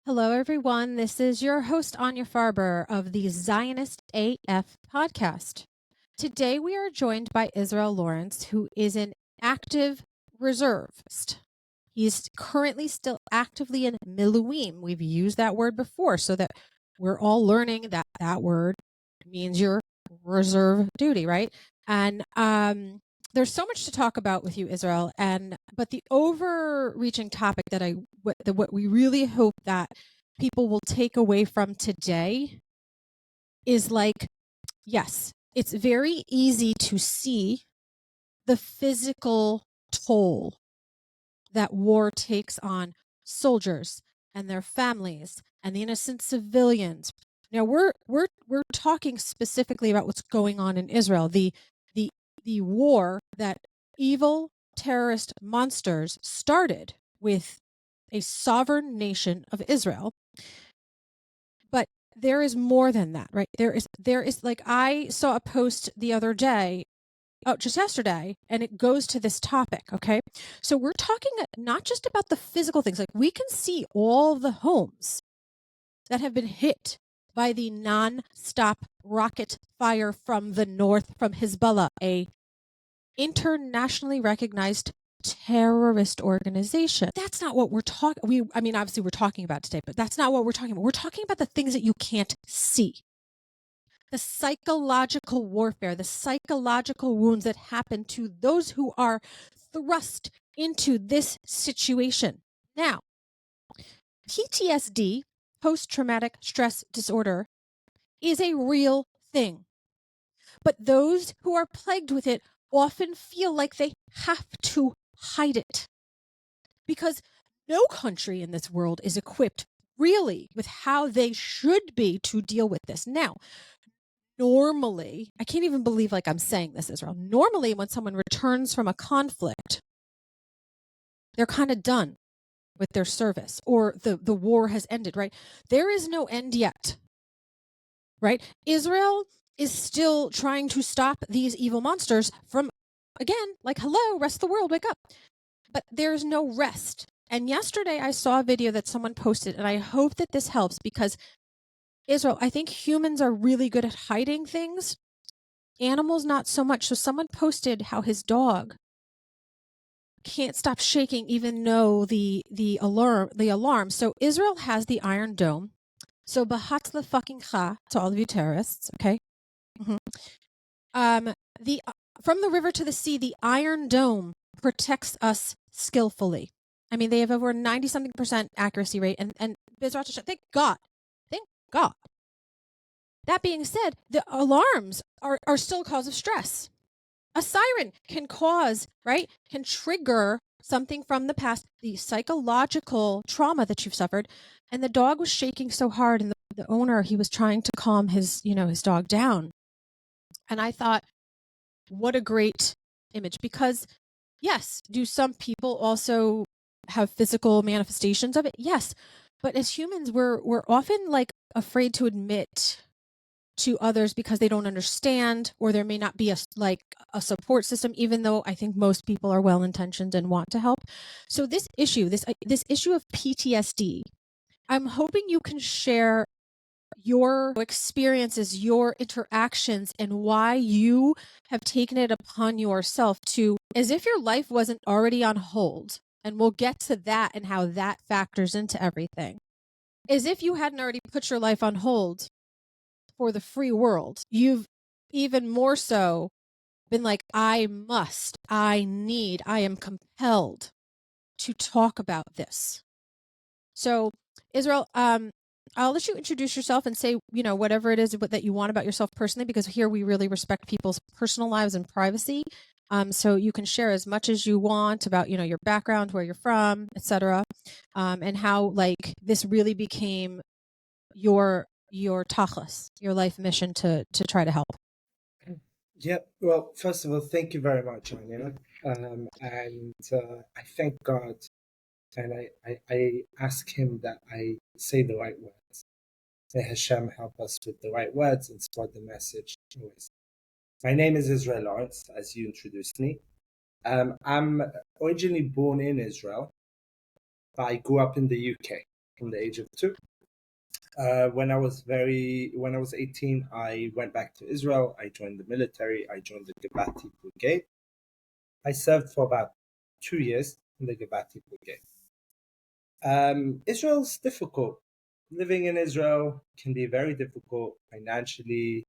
Hello, everyone. This is your host, Anya Farber of the Zionist AF podcast. Today, we are joined by Israel Lawrence, who is an active reservist. He's currently still actively in miluim. We've used that word before, so that we're all learning that that word means your reserve duty, right? And there's so much to talk about with you, Israel. But the overreaching topic that what we really hope that people will take away from today is like, yes, it's very easy to see the physical toll that war takes on soldiers and their families and the innocent civilians. Now we're talking specifically about what's going on in Israel, the war that evil terrorist monsters started with a sovereign nation of Israel. But there is more than that, right? There is like, I saw a post the other day, just yesterday, and it goes to this topic, okay? So we're talking not just about the physical things. Like, we can see all the homes that have been hit by the non-stop rocket fire from the north, from Hezbollah, a internationally recognized terrorist organization. That's not what we're talking. I mean, obviously we're talking about today, but that's not what we're talking about. We're talking about the things that you can't see. The psychological warfare, the psychological wounds that happen to those who are thrust into this situation. Now, PTSD, post-traumatic stress disorder, is a real thing. But those who are plagued with it often feel like they have to hide it. Because no country in this world is equipped really with how they should be to deal with this. Now, normally, I can't even believe like I'm saying this, Israel. Normally, when someone returns from a conflict, they're kind of done with their service, or the war has ended, right? There is no end yet, right? Israel is still trying to stop these evil monsters from, again, like, hello, rest of the world, wake up. But there's no rest. And yesterday I saw a video that someone posted, and I hope that this helps, because Israel, I think humans are really good at hiding things. Animals, not so much. So someone posted how his dog can't stop shaking even though the alarm. So Israel has the Iron Dome. So bahat fucking cha to all of you terrorists, okay? The from the river to the sea, the Iron Dome protects us skillfully. I mean, they have over 90-something% accuracy rate, and thank God. Thank God. That being said, the alarms are still a cause of stress. A siren can can trigger something from the past, the psychological trauma that you've suffered. And the dog was shaking so hard, and the owner, he was trying to calm his dog down. And I thought, what a great image, because yes, do some people also have physical manifestations of it? Yes. But as humans, we're often like afraid to admit to others because they don't understand, or there may not be a support system, even though I think most people are well-intentioned and want to help. So this issue of PTSD, I'm hoping you can share your experiences, your interactions, and why you have taken it upon yourself to, as if your life wasn't already on hold, and we'll get to that and how that factors into everything, as if you hadn't already put your life on hold for the free world. You've even more so been like, I am compelled to talk about this. So, Israel, I'll let you introduce yourself and say, whatever it is that you want about yourself personally, because here we really respect people's personal lives and privacy. So you can share as much as you want about, your background, where you're from, etc., and how this really became your tachlis, your life mission to try to help. Yeah, well, first of all, thank you very much, Anya. And I thank God, and I ask him that I say the right words. May Hashem help us with the right words and spread the message always. My name is Israel Lawrence, as you introduced me. I'm originally born in Israel, but I grew up in the UK. from the age of 2. When I was 18, I went back to Israel. I joined the military. I joined the Gabati Brigade. I served for about 2 years in the Gabati Brigade. Israel's difficult. Living in Israel can be very difficult financially,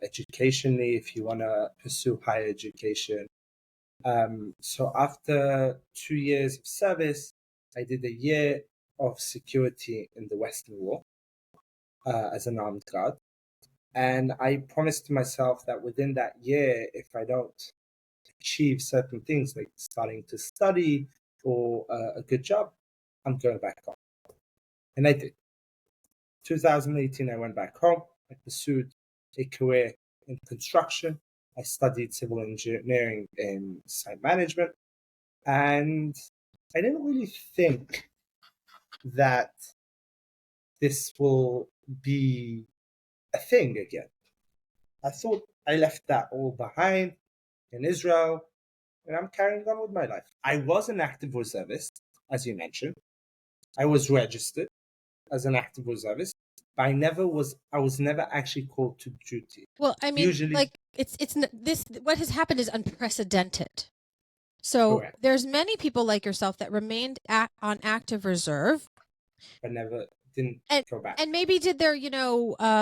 educationally, if you want to pursue higher education. So after 2 years of service, I did a year of security in the Western Wall as an armed guard. And I promised to myself that within that year, if I don't achieve certain things like starting to study or a good job, I'm going back home. And I did. 2018, I went back home. I pursued a career in construction. I studied civil engineering and site management. And I didn't really think that this will be a thing again. I thought I left that all behind in Israel, and I'm carrying on with my life. I was an active reservist, as you mentioned. I was registered as an active reservist, but I was never actually called to duty. Well, I mean, Usually, like it's this what has happened is unprecedented. So correct, there's many people like yourself that remained on active reserve but never didn't and go back. and maybe did their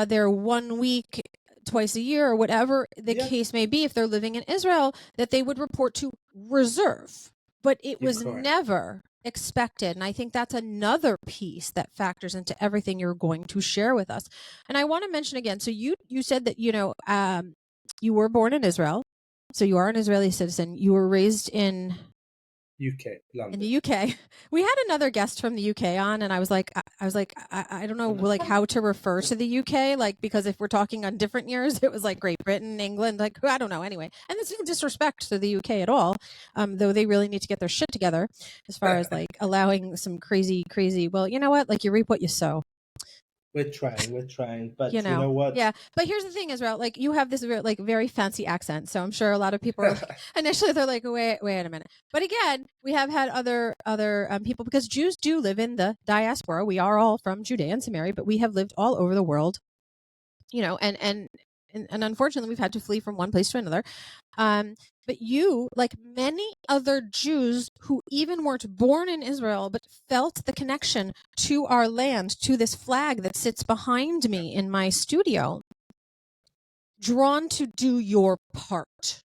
their 1 week twice a year or whatever the Yeah. case may be if they're living in Israel that they would report to reserve, but it You're was correct. never expected, and I think that's another piece that factors into everything you're going to share with us. And I want to mention again, so you said that you were born in Israel, so you are an Israeli citizen. You were raised in UK, London. the UK. We had another guest from the UK on, and I was like, I don't know, like how to refer to the UK, like because if we're talking on different years, it was like Great Britain, England, like I don't know. Anyway, and there's no disrespect to the UK at all, though they really need to get their shit together as far as like allowing some crazy. Well, you know what? Like you reap what you sow. We're trying, but You you know, know what? yeah. But here's the thing, Israel. Like you have this like very fancy accent, so I'm sure a lot of people are like, initially they're like, wait a minute. But again, we have had other people because Jews do live in the diaspora. We are all from Judea and Samaria, but we have lived all over the world. You know, and unfortunately, we've had to flee from one place to another. But you, like many other Jews who even weren't born in Israel, but felt the connection to our land, to this flag that sits behind me in my studio, drawn to do your part.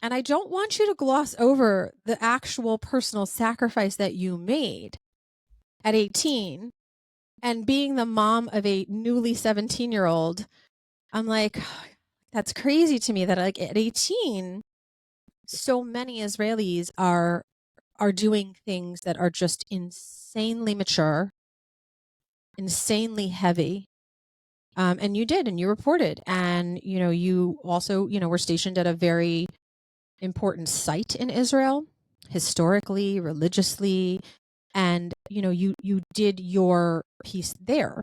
And I don't want you to gloss over the actual personal sacrifice that you made at 18 and being the mom of a newly 17-year-old. I'm like, that's crazy to me that like at 18, so many Israelis are doing things that are just insanely mature, insanely heavy. And you did, and you reported, and you also were stationed at a very important site in Israel, historically, religiously, and you did your piece there.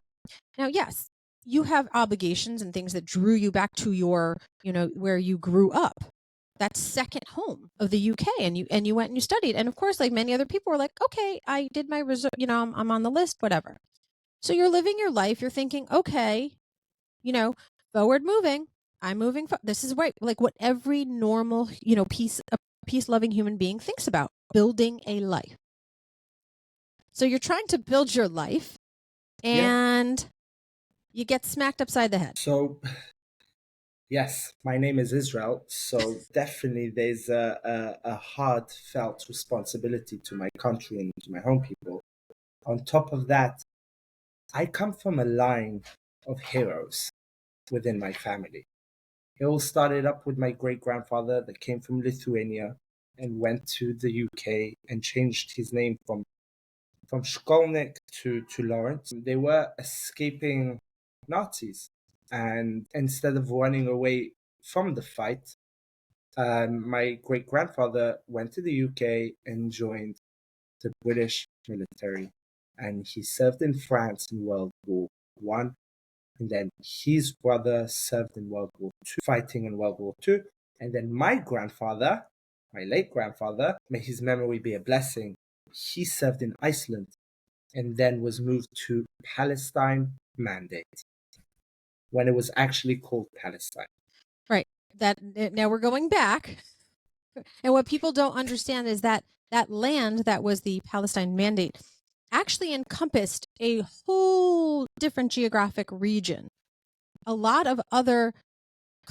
Now, yes, you have obligations and things that drew you back to your where you grew up. That's second home of the UK, and you went and you studied, and of course, like many other people were like, okay, I did my reserve, I'm on the list, whatever. So you're living your life, you're thinking, okay, forward moving, I'm moving this is right, like what every normal peace loving human being thinks about, building a life. So you're trying to build your life, and you get smacked upside the head. So, yes, my name is Israel. So definitely there's a heartfelt responsibility to my country and to my home people. On top of that, I come from a line of heroes within my family. It all started up with my great-grandfather that came from Lithuania and went to the UK and changed his name from Shkolnik to Lawrence. They were escaping Nazis, and instead of running away from the fight, my great-grandfather went to the UK and joined the British military, and he served in France in World War One, and then his brother served in World War Two, fighting in World War Two, and then my grandfather, my late grandfather, may his memory be a blessing, he served in Iceland and then was moved to Palestine Mandate when it was actually called Palestine. Right. That now we're going back. And what people don't understand is that that land that was the Palestine Mandate actually encompassed a whole different geographic region. A lot of other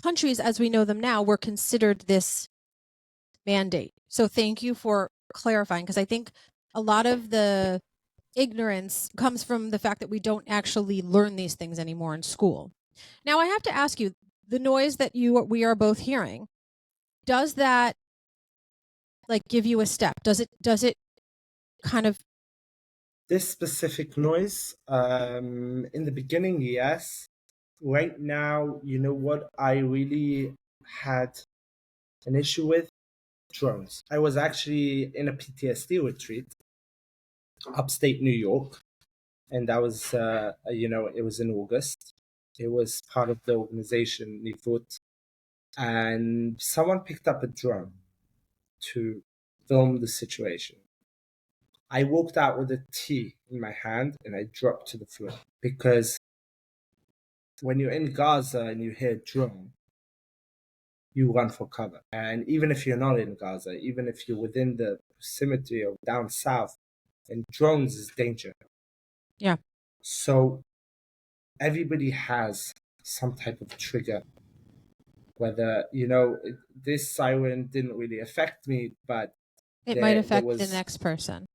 countries, as we know them now, were considered this mandate. So thank you for clarifying, because I think a lot of the ignorance comes from the fact that we don't actually learn these things anymore in school. Now, I have to ask you, the noise that we are both hearing, does that like give you a step? Does it kind of This specific noise, in the beginning, yes. Right now, you know what I really had an issue with? Drones. I was actually in a PTSD retreat, upstate New York, and that was, it was in August. It was part of the organization Nifut, and someone picked up a drone to film the situation. I walked out with a tea in my hand and I dropped to the floor because when you're in Gaza and you hear drone, you run for cover. And even if you're not in Gaza, even if you're within the vicinity of down south, and drones is danger. Yeah. So everybody has some type of trigger. Whether, this siren didn't really affect me, but it might affect the was next person?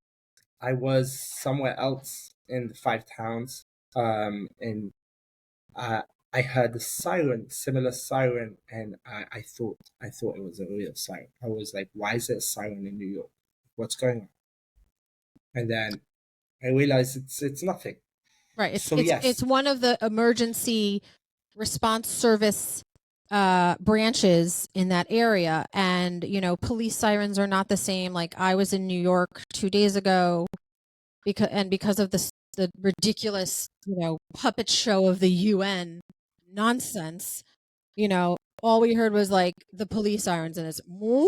I was somewhere else in the 5 towns, and I heard a siren, similar siren, and I thought it was a real siren. I was like, why is there a siren in New York? What's going on? And then I realized it's nothing. Right. So yes, it's one of the emergency response service branches in that area, and police sirens are not the same. Like, I was in New York 2 days ago because of the ridiculous puppet show of the UN nonsense. All we heard was like the police sirens, and it's wah!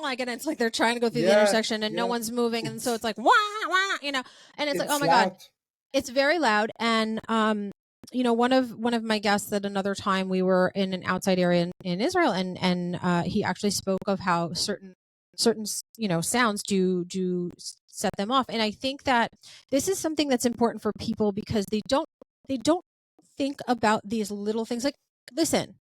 Like, and it's like they're trying to go through the intersection and no one's moving, and so it's like wah wah, and it's like, oh my God, it's very loud. And one of my guests at another time, we were in an outside area in Israel, and he actually spoke of how certain sounds do set them off. And I think that this is something that's important for people, because they don't think about these little things. Like, listen,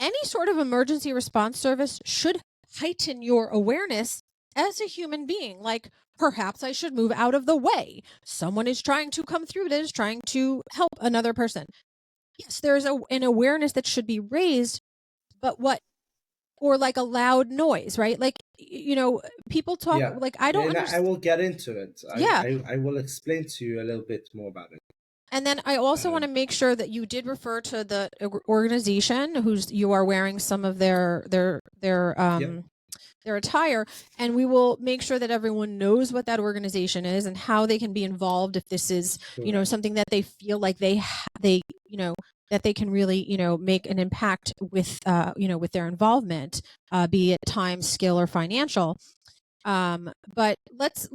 any sort of emergency response service should heighten your awareness as a human being. Like, perhaps I should move out of the way. Someone is trying to come through that is trying to help another person. Yes, there's an awareness that should be raised, but or like a loud noise, right? Like, people talk, like, I don't understand. I will get into it. Yeah. I will explain to you a little bit more about it. And then I also want to make sure that you did refer to the organization you are wearing some of their attire, and we will make sure that everyone knows what that organization is and how they can be involved if this is something that they feel like they that they can really make an impact with with their involvement, be it time, skill, or financial. But let's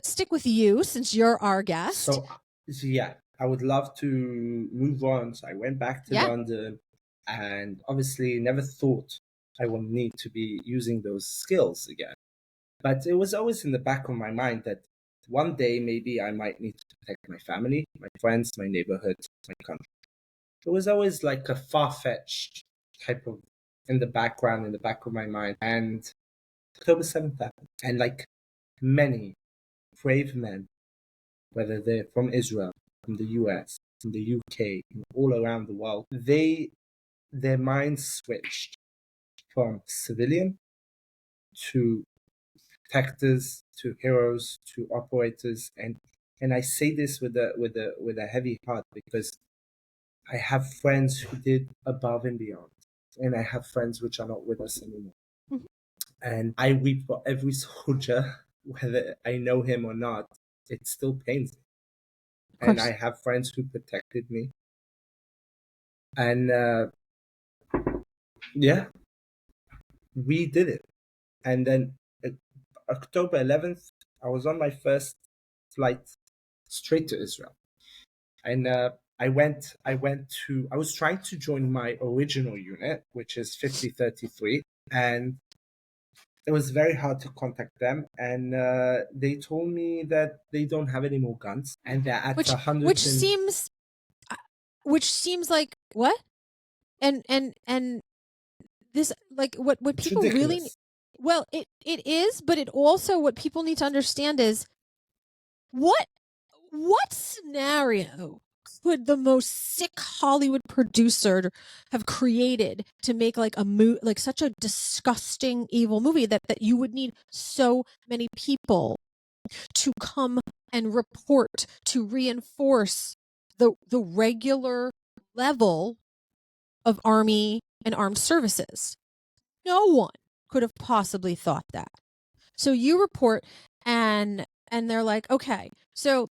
stick with you, since you're our guest. So yeah, I would love to move on. So I went back to London, and obviously never thought I would need to be using those skills again. But it was always in the back of my mind that one day maybe I might need to protect my family, my friends, my neighborhood, my country. It was always like a far-fetched type of in the back of my mind. And October 7th happened. And like many brave men, whether they're from Israel, from the US, from the UK, all around the world, their minds switched from civilian to protectors, to heroes, to operators, and I say this with a heavy heart, because I have friends who did above and beyond, and I have friends which are not with us anymore. Mm-hmm. And I weep for every soldier, whether I know him or not. It still pains me. And I have friends who protected me. And we did it. And then October 11th, I was on my first flight straight to Israel. And I was trying to join my original unit, which is 5033, and it was very hard to contact them. And they told me that they don't have any more guns, and they're at which 100. which seems like what? And this, like, what It's people really, ridiculous. well, it is, but it also, what people need to understand is what scenario could the most sick Hollywood producer have created to make like like such a disgusting evil movie that you would need so many people to come and report to reinforce the regular level of army and armed services. No one could have possibly thought that. So you report, and they're like, okay, so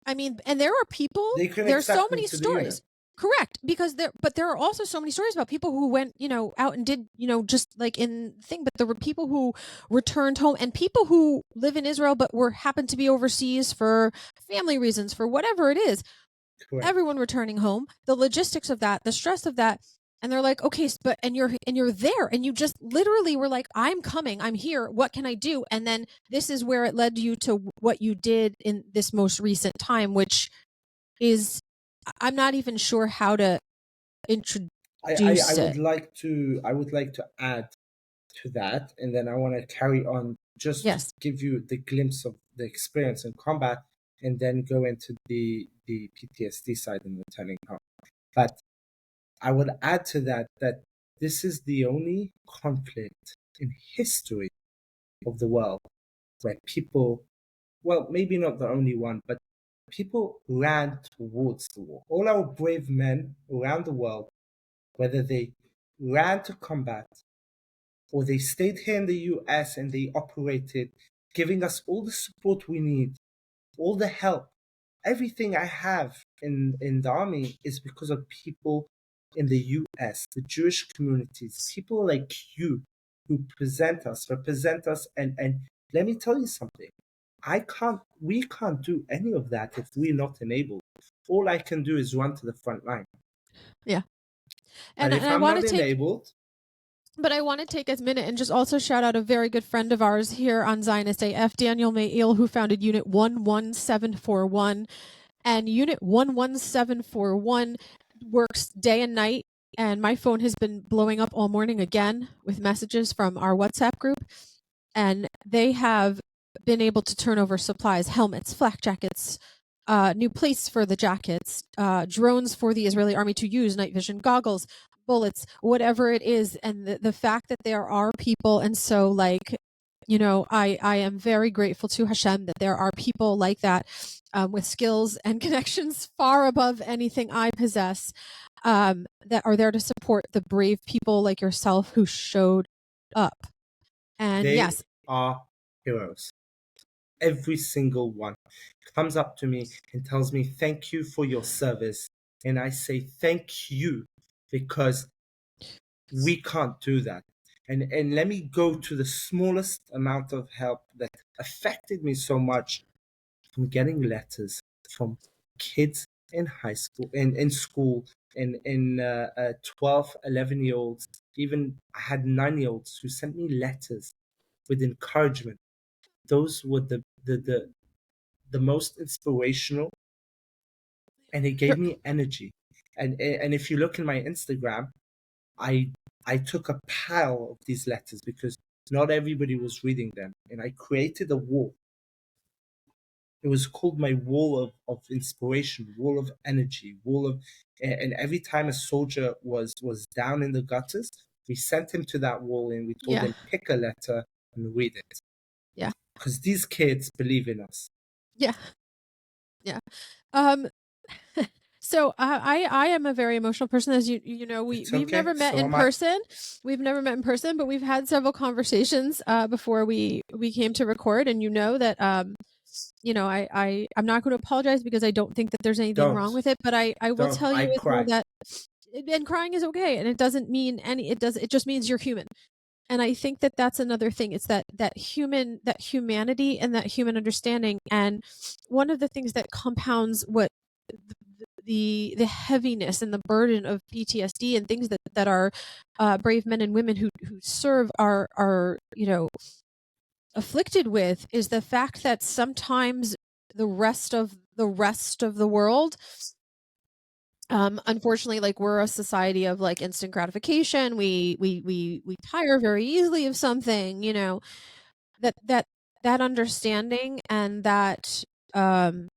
I mean, and there are people, They couldn't there's so accept me many to the unit. stories. Correct, because there are also so many stories about people who went, out and did, just like in thing, but there were people who returned home, and people who live in Israel but happened to be overseas for family reasons, for whatever it is. Correct. Everyone returning home, the logistics of that, the stress of that, and they're like, okay, but you're there, and you just literally were like, I'm coming, I'm here, what can I do? And then this is where it led you to what you did in this most recent time, which is, I'm not even sure how to introduce I it. I would like to add to that, and then I want to carry on just Yes. to give you the glimpse of the experience in combat, and then go into the PTSD side and returning home. But I would add to that this is the only conflict in history of the world where people, well, maybe not the only one, but people ran towards the war. All our brave men around the world, whether they ran to combat or they stayed here in the US and they operated, giving us all the support we need, all the help. Everything I have in the army is because of people in the US, the Jewish communities, people like you who represent us, and let me tell you something. We can't do any of that if we're not enabled. All I can do is run to the front line. Yeah. But And if I I'm want not to take, enabled, but I want to take a minute and just also shout out a very good friend of ours here on Zionist AF, Daniel Mayil, who founded Unit 11741. And Unit 11741 works day and night. And my phone has been blowing up all morning again with messages from our WhatsApp group. And they have been able to turn over supplies, helmets, flak jackets, new plates for the jackets, drones for the Israeli army to use, night vision goggles, bullets, whatever it is. And the fact that there are people, and so like, I am very grateful to Hashem that there are people like that, with skills and connections far above anything I possess, that are there to support the brave people like yourself who showed up. And they yes, are heroes. Every single one comes up to me and tells me, thank you for your service. And I say, thank you, because we can't do that. And let me go to the smallest amount of help that affected me so much. I'm getting letters from kids in high school, in school, in 12, 11-year-olds. Even I had 9-year-olds who sent me letters with encouragement. Those were the most inspirational, and it gave me energy. And if you look in my Instagram, I took a pile of these letters because not everybody was reading them, and I created a wall. It was called my wall of inspiration, wall of energy, wall of, and every time a soldier was down in the gutters, we sent him to that wall and we told yeah, him, pick a letter and read it. yeah, Because these kids believe in us. yeah, yeah. Um, so I am a very emotional person, as you know. It's We've okay. never met So in am I. person. We've never met in person, but we've had several conversations before we came to record. And you know that I'm not going to apologize because I don't think that there's anything wrong Don't. with it. But I will Don't. tell you I as well cry. that, and crying is okay, and it doesn't mean it just means you're human. And I think that that's another thing. It's that humanity and that human understanding. And one of the things that compounds what the heaviness and the burden of PTSD and things that our brave men and women who serve are afflicted with is the fact that sometimes the rest of the world, unfortunately, like, we're a society of like instant gratification. We tire very easily of something, that understanding and um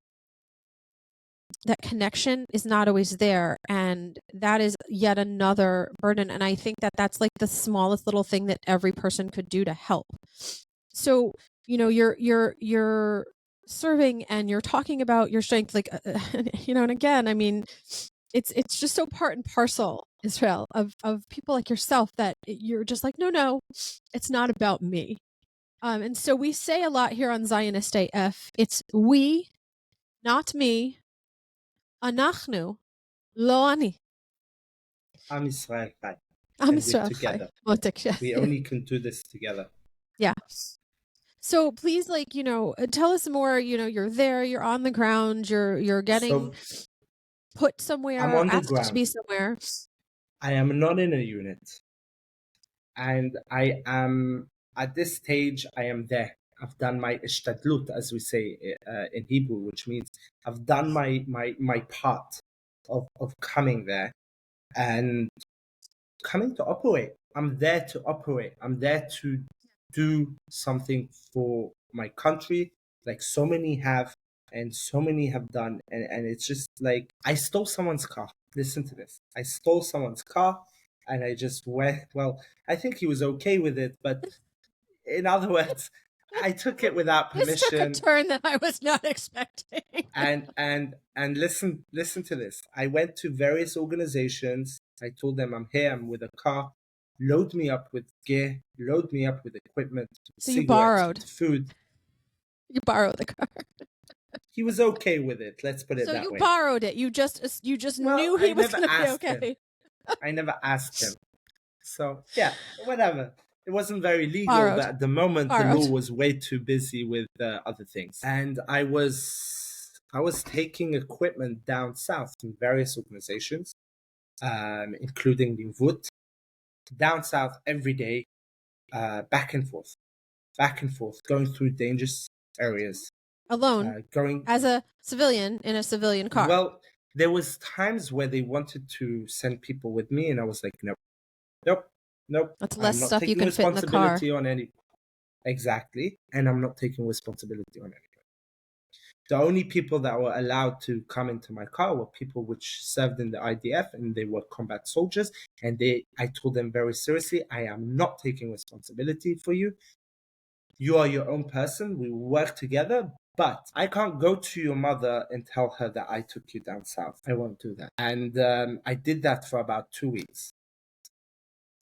that connection is not always there, and that is yet another burden. And I think that that's like the smallest little thing that every person could do to help. So you're serving and you're talking about your strength, like, and again, I mean, it's just so part and parcel, Israel, of people like yourself, that you're just like, no, it's not about me. And so we say a lot here on Zionist AF, it's we, not me, anachnu, lo ani. Am Israel Chai. Am And we're Israel Chai. together. Motek, yes. We only can do this together. Yeah. So please, like, tell us more. You're there, you're on the ground, you're getting put somewhere, I'm on the asked to ground. be somewhere. I am not in a unit. And I am, at this stage, I am there. I've done my ishtadlut, as we say in Hebrew, which means I've done my part of coming there and coming to operate. I'm there to operate. I'm there to do something for my country, like so many have, and so many have done. And it's just like, I stole someone's car. Listen to this. I stole someone's car and I just went, well, I think he was okay with it, but in other words, I took it without This took a permission. turn that I was not expecting. And listen to this. I went to various organizations. I told them I'm here, I'm with a car. Load me up with gear, load me up with equipment, So you cigarettes, borrowed. food. You borrowed the car. He was okay with it. Let's put it So that you way. borrowed it. You just Well, knew he I was never going to be asked him. okay. I never asked him. So yeah, whatever. It wasn't very legal, Borrowed. but at the moment the Borrowed. law was way too busy with other things. And I was taking equipment down south from various organizations, including Linvut, down south every day, back and forth, going through dangerous areas. Alone, Going as a civilian in a civilian car. Well, there was times where they wanted to send people with me, and I was like, nope. That's less I'm not stuff you taking can fit in the car. responsibility on any. Exactly, and I'm not taking responsibility on anything. The only people that were allowed to come into my car were people which served in the IDF, and they were combat soldiers. And I told them very seriously, I am not taking responsibility for you. You are your own person. We work together, but I can't go to your mother and tell her that I took you down south. I won't do that. And I did that for about 2 weeks.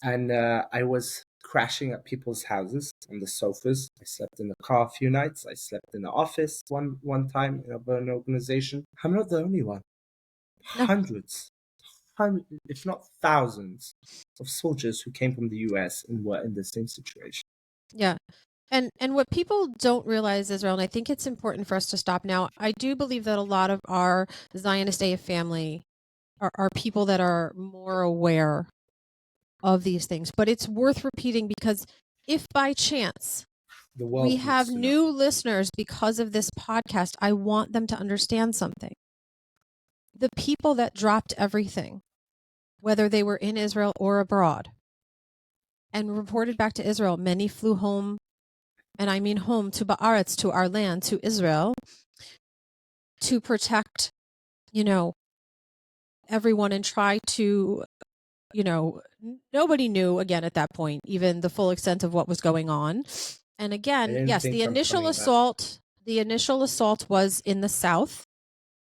And I was crashing at people's houses on the sofas. I slept in the car a few nights. I slept in the office one time in an organization. I'm not the only one. No. Hundreds, if not thousands, of soldiers who came from the US and were in the same situation. Yeah. And what people don't realize, Israel, and I think it's important for us to stop now, I do believe that a lot of our Zionist AF family are people that are more aware of these things. But it's worth repeating, because if by chance we have new listeners because of this podcast, I want them to understand something. The people that dropped everything, whether they were in Israel or abroad, and reported back to Israel, many flew home, and I mean home, to Ba'aretz, to our land, to Israel, to protect, everyone, and try to, nobody knew, again, at that point, even the full extent of what was going on. And again, yes, the initial assault was in the south.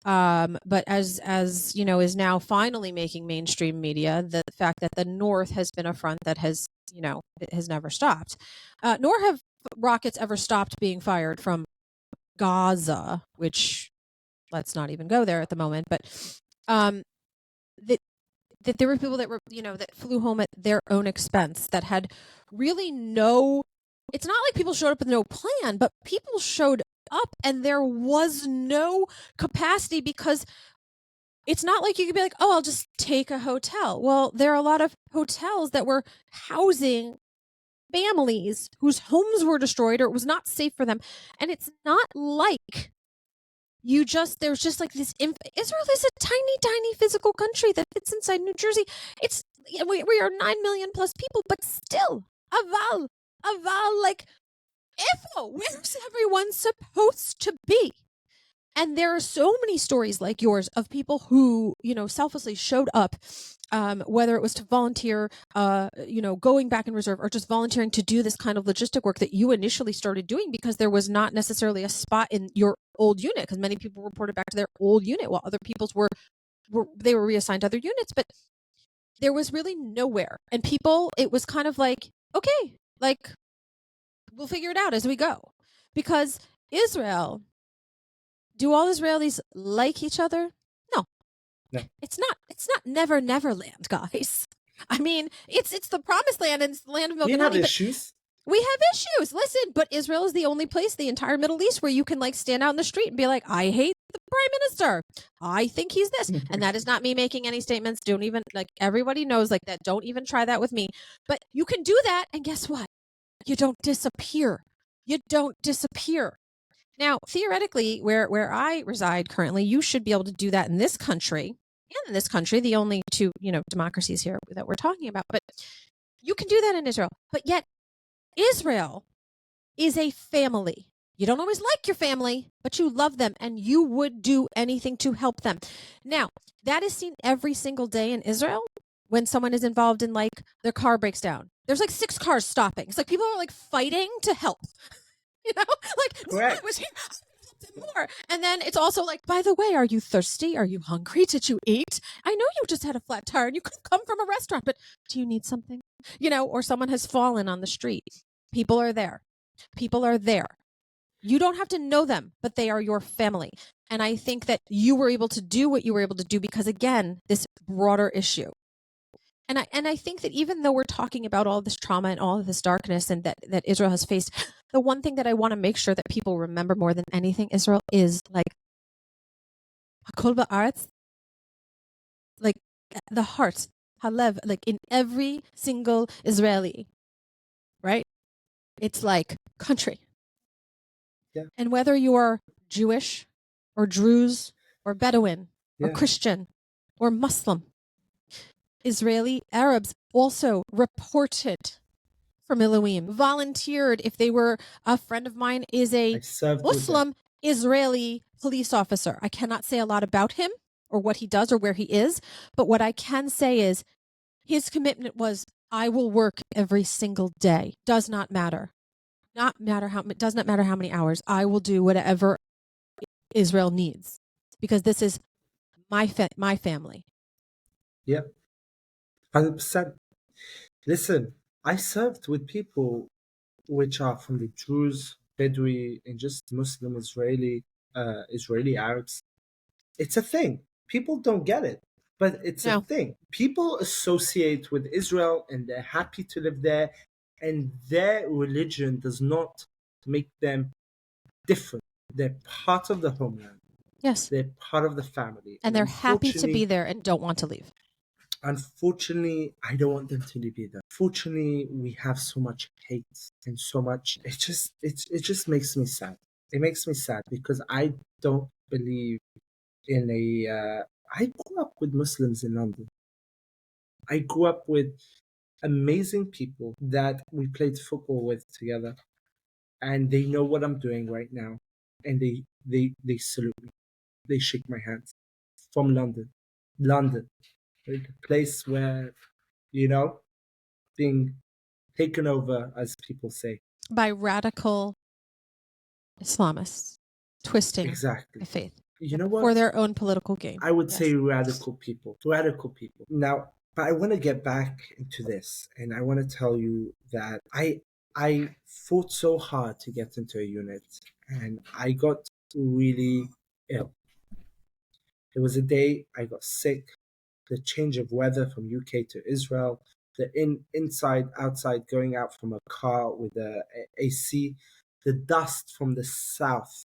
But as is now finally making mainstream media, the fact that the north has been a front that has, it has never stopped. Nor have rockets ever stopped being fired from Gaza, which, let's not even go there at the moment. But that there were people that were, that flew home at their own expense, that had really it's not like people showed up with no plan, but people showed up and there was no capacity, because it's not like you could be like, oh, I'll just take a hotel. Well, there are a lot of hotels that were housing families whose homes were destroyed or it was not safe for them. And it's not like there's just like this. Israel is a tiny, tiny physical country that fits inside New Jersey. We are 9 million plus people, but still, aval, like, where's everyone supposed to be? And there are so many stories like yours of people who, selflessly showed up, whether it was to volunteer, going back in reserve, or just volunteering to do this kind of logistic work that you initially started doing because there was not necessarily a spot in your old unit, because many people reported back to their old unit while other people's were reassigned to other units. But there was really nowhere. And it was kind of like, okay, like, we'll figure it out as we go. Because Israel, do all Israelis like each other? No. It's not never land, guys. I mean, it's the promised land, and it's the land of milk and honey. We have issues. We have issues. Listen, but Israel is the only place, the entire Middle East, where you can like stand out in the street and be like, I hate the prime minister. I think he's this. And that is not me making any statements. Don't even, like, everybody knows like that. Don't even try that with me. But you can do that. And guess what? You don't disappear. You don't disappear. Now, theoretically, where I reside currently, you should be able to do that in this country, and in this country, the only two, democracies here that we're talking about. But you can do that in Israel. But yet, Israel is a family. You don't always like your family, but you love them, and you would do anything to help them. Now, that is seen every single day in Israel when someone is involved in, like, their car breaks down. There's like 6 cars stopping. It's like people are like fighting to help. Like, Correct. I was here, more. And then it's also like, by the way, are you thirsty? Are you hungry? Did you eat? I know you just had a flat tire and you could have come from a restaurant, but do you need something? Or someone has fallen on the street. People are there. People are there. You don't have to know them, but they are your family. And I think that you were able to do what you were able to do because, again, this broader issue. And I think that even though we're talking about all this trauma and all of this darkness and that Israel has faced, the one thing that I want to make sure that people remember more than anything, Israel, is like Hakol ba'aretz, like the heart, halev, like in every single Israeli, right? It's like country. Yeah. And whether you're Jewish or Druze or Bedouin or Christian or Muslim, Israeli Arabs also reported from Elohim, volunteered. If they were, a friend of mine is a Muslim Israeli police officer. I cannot say a lot about him or what he does or where he is, but what I can say is his commitment was, I will work every single day. Does not matter. Does not matter how many hours. I will do whatever Israel needs because this is my family. Yep. 100%. Listen, I served with people which are from the Druze, Bedouin, and just Muslim Israeli Arabs. It's a thing. People don't get it, but it's a thing. People associate with Israel and they're happy to live there, and their religion does not make them different. They're part of the homeland. Yes. They're part of the family. And they're happy to be there and don't want to leave. Unfortunately, I don't want them to live either. Fortunately, we have so much hate and so much. It just makes me sad. It makes me sad because I don't believe in a. I grew up with Muslims in London. I grew up with amazing people that we played football with together, and they know what I'm doing right now, and they salute me. They shake my hands from London. The place where, being taken over, as people say, by radical Islamists twisting exactly the faith. You know what? For their own political gain. I would say radical people. Now, but I want to get back into this, and I want to tell you that I fought so hard to get into a unit, and I got really ill. It was a day I got sick. the change of weather from UK to Israel, the inside, outside, going out from a car with a AC, the dust from the south,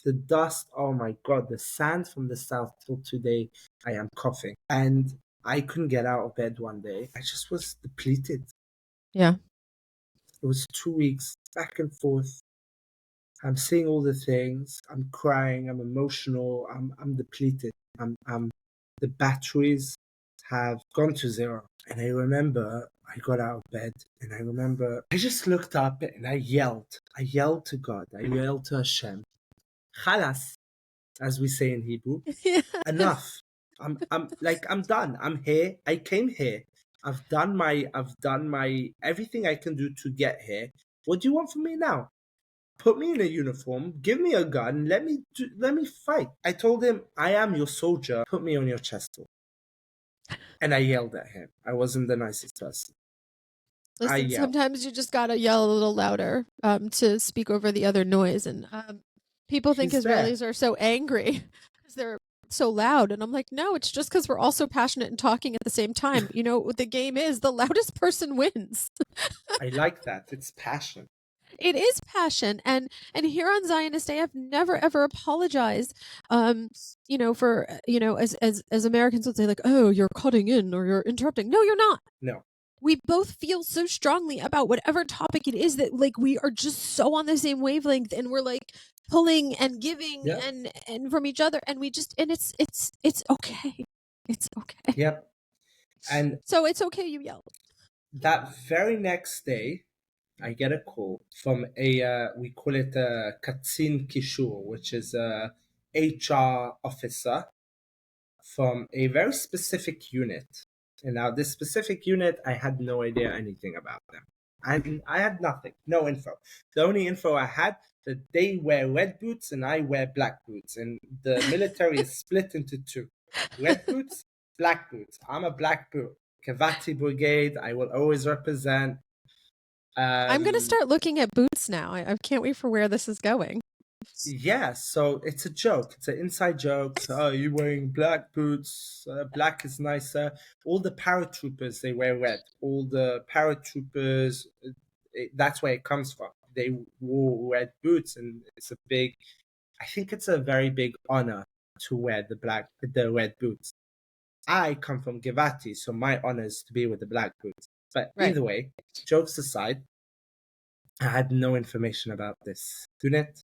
the dust, oh my God, the sand from the south till today, I am coughing. And I couldn't get out of bed one day. I just was depleted. Yeah. It was 2 weeks back and forth. I'm seeing all the things. I'm crying. I'm emotional. I'm depleted. I'm the batteries have gone to zero. And I remember I got out of bed and I remember I just looked up and I yelled. I yelled to God. I yelled to Hashem. Khalas, as we say in Hebrew. Yeah. Enough. I'm done. I'm here. I came here. I've done my everything I can do to get here. What do you want from me now? Put me in a uniform, give me a gun, let me fight. I told him, I am your soldier, put me on your chest. And I yelled at him. I wasn't the nicest person. Listen, sometimes you just gotta yell a little louder to speak over the other noise. And people think Israelis are so angry because they're so loud. And I'm like, no, it's just because we're all so passionate and talking at the same time. You know, what the game is, the loudest person wins. I like that. It's passion. It is passion, and here on Zionist AF never ever apologize, you know, for as Americans would say, like, oh, you're cutting in or you're interrupting. No, you're not. No. We both feel so strongly about whatever topic it is that, like, we are just so on the same wavelength, and we're like pulling and giving and from each other, and we just it's okay. It's okay. Yep. And so it's okay you yelled. That very next day, I get a call from we call it a Katzin Kishur, which is a HR officer from a very specific unit. And now this specific unit, I had no idea anything about them. I had nothing, no info. The only info I had, that they wear red boots and I wear black boots. And the military is split into two. Red boots, black boots. I'm a black boot. Kavati Brigade, I will always represent. I'm going to start looking at boots now. I can't wait for where this is going. Yeah, so it's a joke. It's an inside joke. Oh, you're wearing black boots. Black is nicer. All the paratroopers, they wear red. All the paratroopers, that's where it comes from. They wore red boots, and I think it's a very big honor to wear the red boots. I come from Givati, so my honor is to be with the black boots. But either way, jokes aside, I had no information about this unit.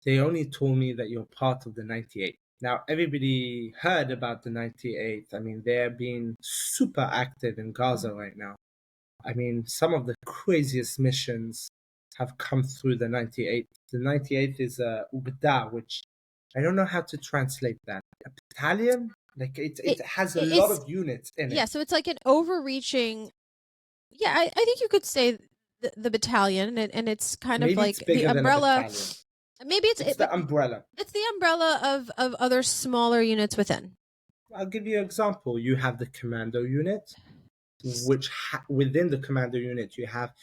They only told me that you're part of the 98. Now, everybody heard about the 98. I mean, they're being super active in Gaza right now. I mean, some of the craziest missions have come through the 98. The 98 is a Ubda, which I don't know how to translate that. A battalion? Like, it has a lot of units in it. Yeah, so it's like an overreaching... Yeah, I think you could say the battalion, and it's kind of like the umbrella... Maybe it's the umbrella. It's the umbrella of other smaller units within. I'll give you an example. You have the commando unit, which within the commando unit you have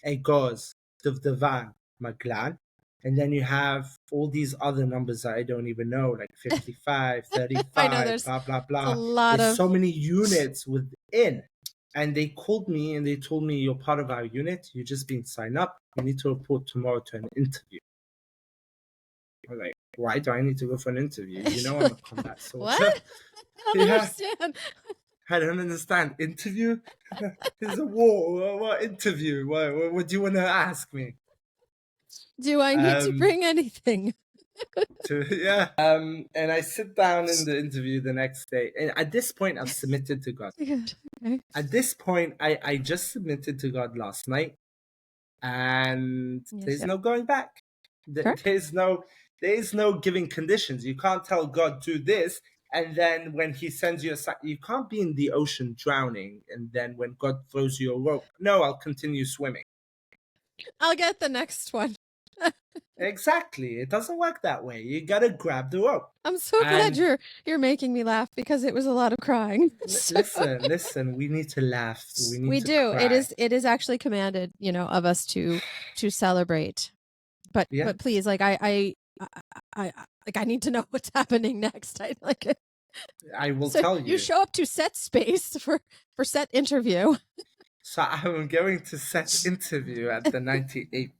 Egoz, Duvdevan, Maglan, and then you have all these other numbers that I don't even know, like 55, 35, I know, blah, blah, blah. There's so many units within. And they called me and they told me, you're part of our unit. You've just been signed up. You need to report tomorrow to an interview. I'm like, why do I need to go for an interview? You know, I'm a combat soldier. What? I don't understand. I don't understand. Interview? There's a war. What interview? What do you want to ask me? Do I need to bring anything? And I sit down in the interview the next day. And at this point, I've submitted to God. Okay. At this point, I just submitted to God last night. And there's no going back. There's no giving conditions. You can't tell God, do this, and then when he sends you you can't be in the ocean drowning, and then when God throws you a rope, no, I'll continue swimming. I'll get the next one. Exactly. It doesn't work that way. You gotta grab the rope. I'm so glad you're making me laugh, because it was a lot of crying. Listen, we need to laugh. We do. Cry. It is actually commanded, of us to celebrate. But please, like I need to know what's happening next. I will So tell you you. show up to set space for set interview. So I'm going to set interview at the 98th.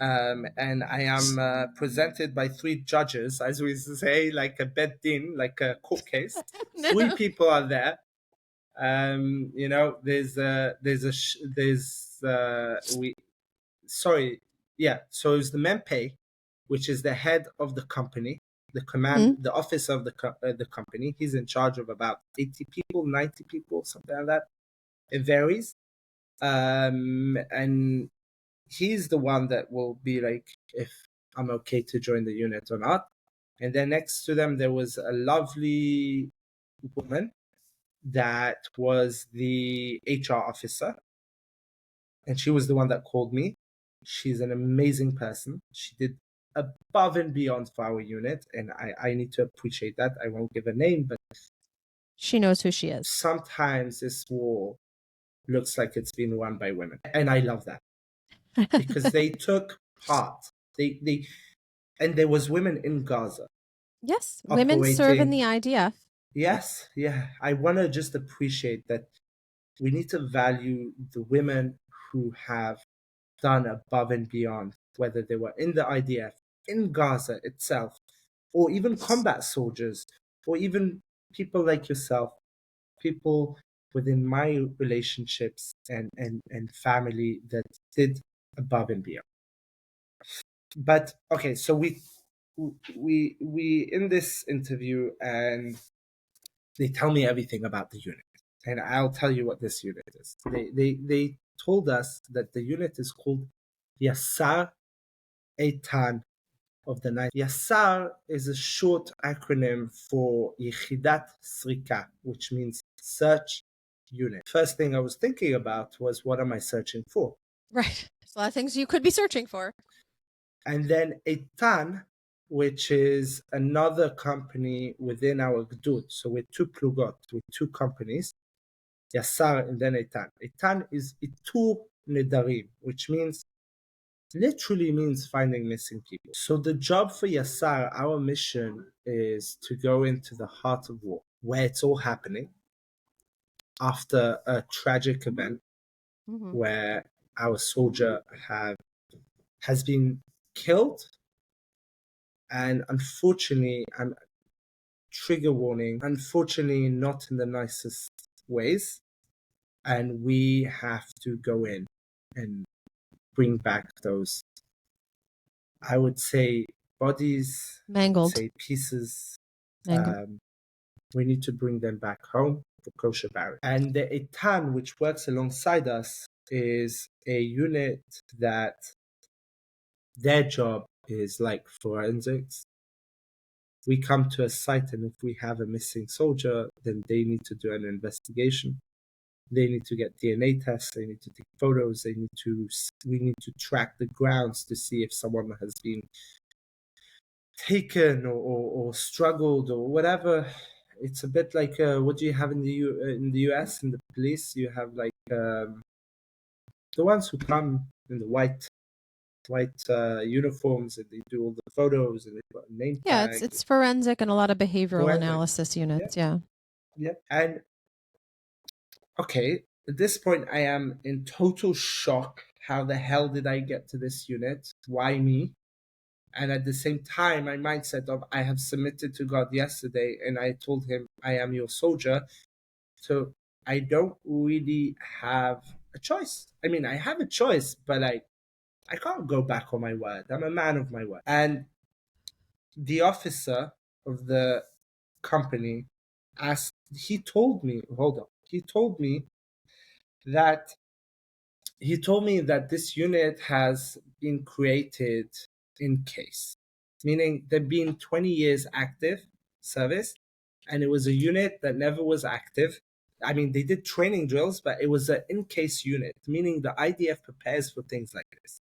And I am presented by 3 judges, as we say, like a bed din, like a court case. 3 people are there. You know, so it's the Mempe, which is the head of the company, the officer of the company. He's in charge of about 80 people, 90 people, something like that. It varies. And he's the one that will be like if I'm okay to join the unit or not. And then next to them, there was a lovely woman that was the HR officer. And she was the one that called me. She's an amazing person. She did above and beyond for our unit. And I need to appreciate that. I won't give a name, but she knows who she is. Sometimes this war looks like it's been won by women. And I love that. Because they took part. And there was women in Gaza. Yes, women serve in the IDF. Yes, yeah. I want to just appreciate that we need to value the women who have done above and beyond, whether they were in the IDF, in Gaza itself, or even combat soldiers, or even people like yourself, people within my relationships and family that did above and beyond. But okay, so we in this interview, and they tell me everything about the unit, and I'll tell you what this unit is. They told us that the unit is called Yassar Eitan of the night. Yassar is a short acronym for Yechidat Srika, which means search unit. First thing I was thinking about was, what am I searching for? Right. There's a lot of things you could be searching for. And then Eitan, which is another company within our Gdud. So we're 2 plugot, with 2 companies, Yassar and then Eitan. Eitan is Itur Nedarim, which literally means finding missing people. So the job for Yassar, our mission, is to go into the heart of war, where it's all happening, after a tragic event where our soldier has been killed. And unfortunately, trigger warning, unfortunately not in the nicest ways. And we have to go in and bring back those, I would say, bodies, mangled, say pieces. We need to bring them back home for kosher burial. And the Eitan, which works alongside us, is a unit that their job is like forensics. We come to a site, and if we have a missing soldier, then they need to do an investigation. They need to get DNA tests. They need to take photos. We need to track the grounds to see if someone has been taken or struggled or whatever. It's a bit like what do you have in the US in the police? You have like the ones who come in the white uniforms, and they do all the photos, and they put a name tag. Yeah, it's forensic and a lot of behavioral analysis units. Yeah. And okay, at this point, I am in total shock. How the hell did I get to this unit? Why me? And at the same time, my mindset of, I have submitted to God yesterday, and I told him, I am your soldier. So I don't really have a choice. I mean, I have a choice, but I can't go back on my word. I'm a man of my word. And the officer of the company he told me that this unit has been created in case, meaning they've been 20 years active service, and it was a unit that never was active. I mean, they did training drills, but it was an in-case unit, meaning the IDF prepares for things like this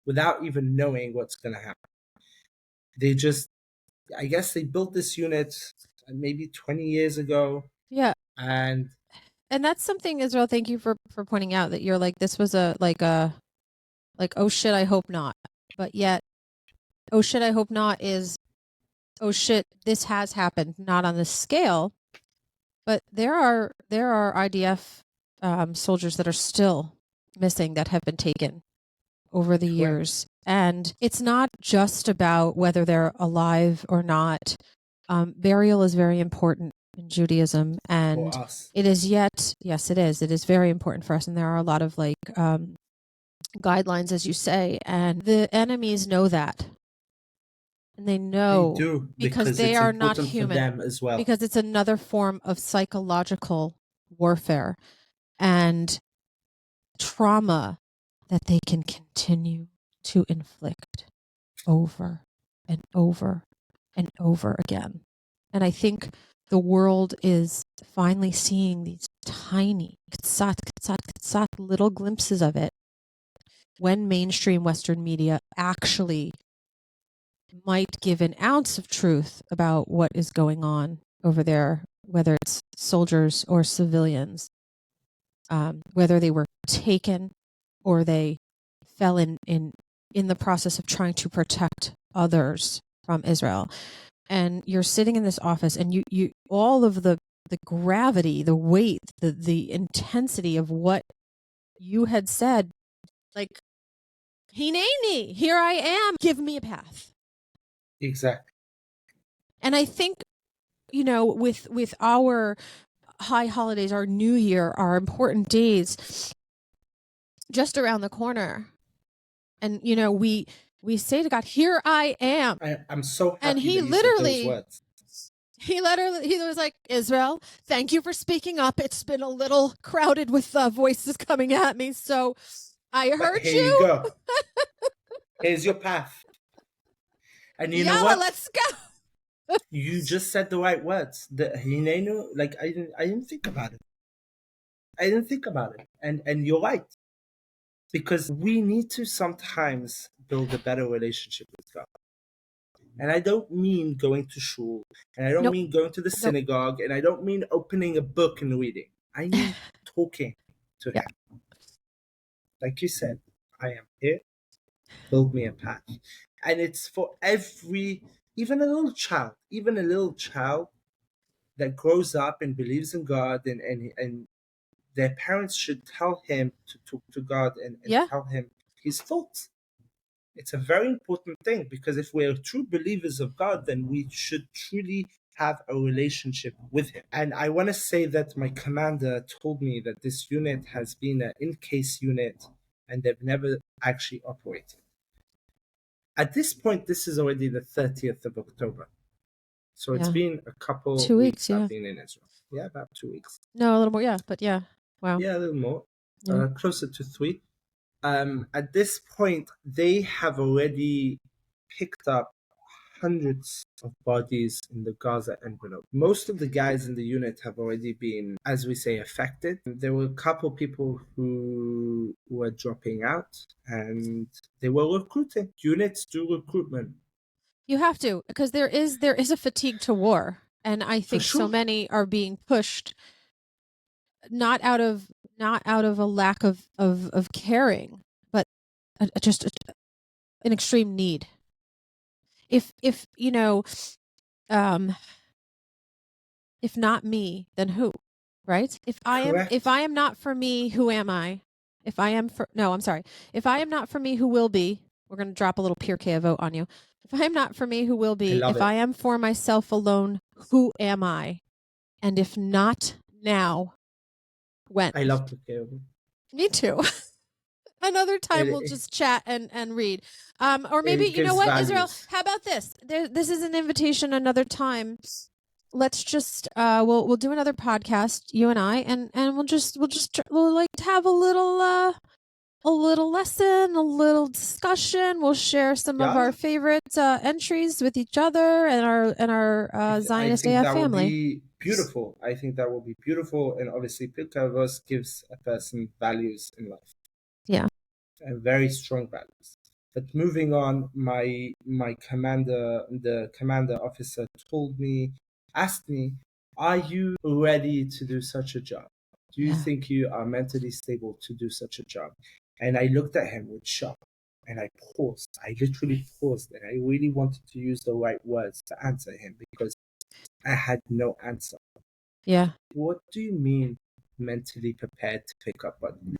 without even knowing what's going to happen. I guess they built this unit maybe 20 years ago. Yeah. And that's something, Israel, thank you for pointing out, that you're like, this was like, oh shit, I hope not. But yet, oh shit, I hope not is oh shit, this has happened, not on this scale, but there are IDF soldiers that are still missing that have been taken over the Correct. years. And it's not just about whether they're alive or not. Burial is very important in Judaism, and For us. it is yet, yes, it is. It is very important for us. And there are a lot of like guidelines, as you say, and the enemies know that. And they know They do, because they it's are not important human. for them as well. Because it's another form of psychological warfare and trauma that they can continue to inflict over and over and over again. And I think the world is finally seeing these tiny little glimpses of it when mainstream Western media actually might give an ounce of truth about what is going on over there, whether it's soldiers or civilians, whether they were taken or they fell in the process of trying to protect others from Israel. And you're sitting in this office, and you all of the gravity, the weight, the intensity of what you had said, like, Hineni, here I am, give me a path. Exactly. And I think, with our high holidays, our New Year, our important days just around the corner, and we say to God, "Here I am." I'm so happy And he that you said those literally, words. he was like, "Israel, thank you for speaking up. It's been a little crowded with voices coming at me, so I heard Here you go. Here's your path. And you know what? Let's go. You just said the right words. The Hinenu, like I didn't think about it. And you're right. Because we need to sometimes build a better relationship with God. And I don't mean going to shul, and I don't mean going to the synagogue, and I don't mean opening a book and reading. I mean talking to him. Like you said, I am here, build me a path. And it's for even a little child that grows up and believes in God, and their parents should tell him to talk to God and tell him his thoughts. It's a very important thing, because if we're true believers of God, then we should truly have a relationship with him. And I want to say that my commander told me that this unit has been an in-case unit and they've never actually operated. At this point, this is already the 30th of October. So it's been a couple 2 weeks, I've been in Israel. Yeah, about 2 weeks. No, a little more, but yeah. Wow. Yeah, a little more. Closer to 3. At this point, they have already picked up hundreds of bodies in the Gaza envelope. Most of the guys in the unit have already been, as we say, affected. There were a couple people who were dropping out, and they were recruiting. Units do recruitment. You have to, because there is a fatigue to war, and I think so many are being pushed not out of a lack of caring, but just an extreme need. If if not me, then who? Right? If I am not for me, who am I? If I am not for me, who will be? We're going to drop a little Pirkei Avot on you. If I am not for me, who will be? If I am for myself alone, who am I? And if not now, when? I love Pirkei Avot. Me too. Another time we'll just chat and read. Or maybe, you know what, values. Israel, how about this? This is an invitation another time. Let's just we'll do another podcast, you and I, and we'll like have a little lesson, a little discussion. We'll share some of our favorite entries with each other and our Zionist AF family. Would be beautiful. I think that will be beautiful, and obviously Pirkei Avot gives a person values in life. Yeah. And very strong values. But moving on, my commander, the commander officer asked me, are you ready to do such a job? Do you think you are mentally stable to do such a job? And I looked at him with shock. And I paused. I literally paused, and I really wanted to use the right words to answer him because I had no answer. Yeah. What do you mean mentally prepared to pick up on me?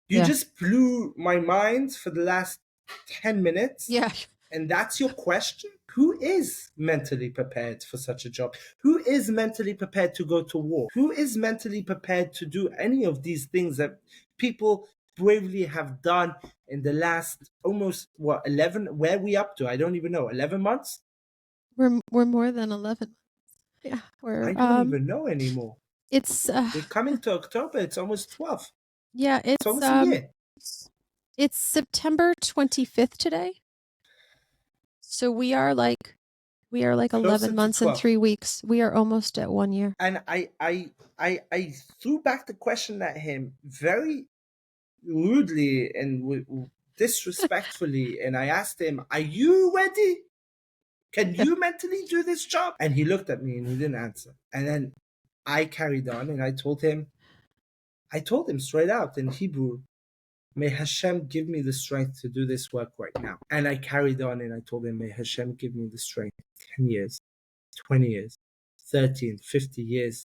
You Yeah. just blew my mind for the last 10 minutes. Yeah. And that's your question? Who is mentally prepared for such a job? Who is mentally prepared to go to war? Who is mentally prepared to do any of these things that people bravely have done in the last almost, 11? Where are we up to? I don't even know. 11 months? We're more than 11. Yeah. I don't even know anymore. It's We're coming to October. It's almost 12. yeah, It's almost a year. it's September 25th today. So we are like Closer 11 to months and 12. 3 weeks. We are almost at 1 year. And I threw back the question at him very rudely and disrespectfully, and I asked him, "Are you ready? Can you mentally do this job?" And he looked at me and he didn't answer. And then I carried on, and I told him straight out in Hebrew, "May Hashem give me the strength to do this work right now." And I carried on, and I told him, "May Hashem give me the strength 10 years, 20 years, 30 and 50 years,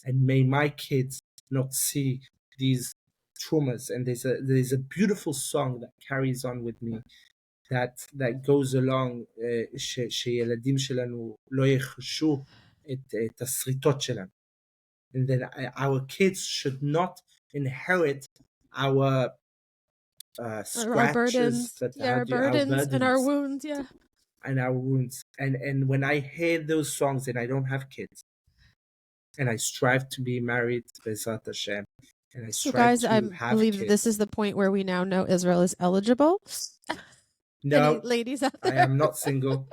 and may my kids not see these traumas." And there's a beautiful song that carries on with me that goes along, שילדים שלנו לא יחשו את השריטות שלנו. And then our kids should not inherit our scratches, our burdens and our wounds, yeah. And our wounds. And when I hear those songs, and I don't have kids, and I strive to be married, Bezat Hashem, and I strive guys, to I have believe kids. this is the point where we now know Israel is eligible. No, any ladies out there? I am not single.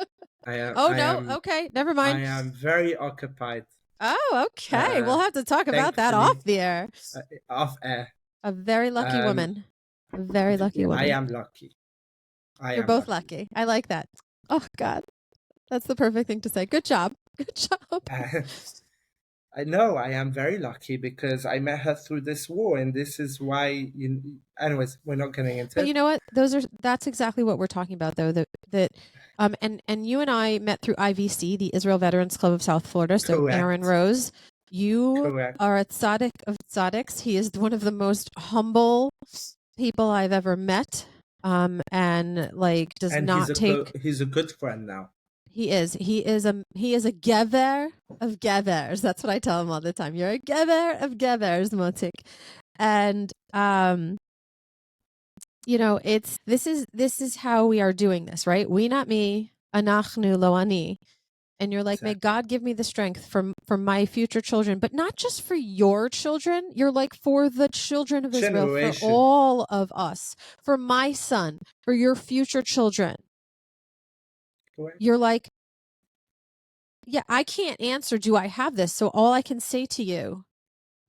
Okay, never mind. I am very occupied. Oh, okay. We'll have to talk about that off the air. Off air. A very lucky woman. A very lucky woman. I am lucky. You're both lucky. I like that. Oh, God. That's the perfect thing to say. Good job. Good job. I know I am very lucky because I met her through this war, and this is why. Anyways, we're not getting into it. But you know what? That's exactly what we're talking about, though. And you and I met through IVC, the Israel Veterans Club of South Florida. So Correct. Aaron Rose, you Correct. are a tzaddik of tzaddiks. He is one of the most humble people I've ever met. And like he's a good friend now. He is a gever of gevers. That's what I tell him all the time. You're a gever of gevers, Motik. And this is how we are doing this, right? We, not me, anachnu lo ani. And you're like, exactly. May God give me the strength for my future children, but not just for your children. You're like, for the children of Israel, for all of us, for my son, for your future children. Correct. You're like, yeah, I can't answer, do I have this? So all I can say to you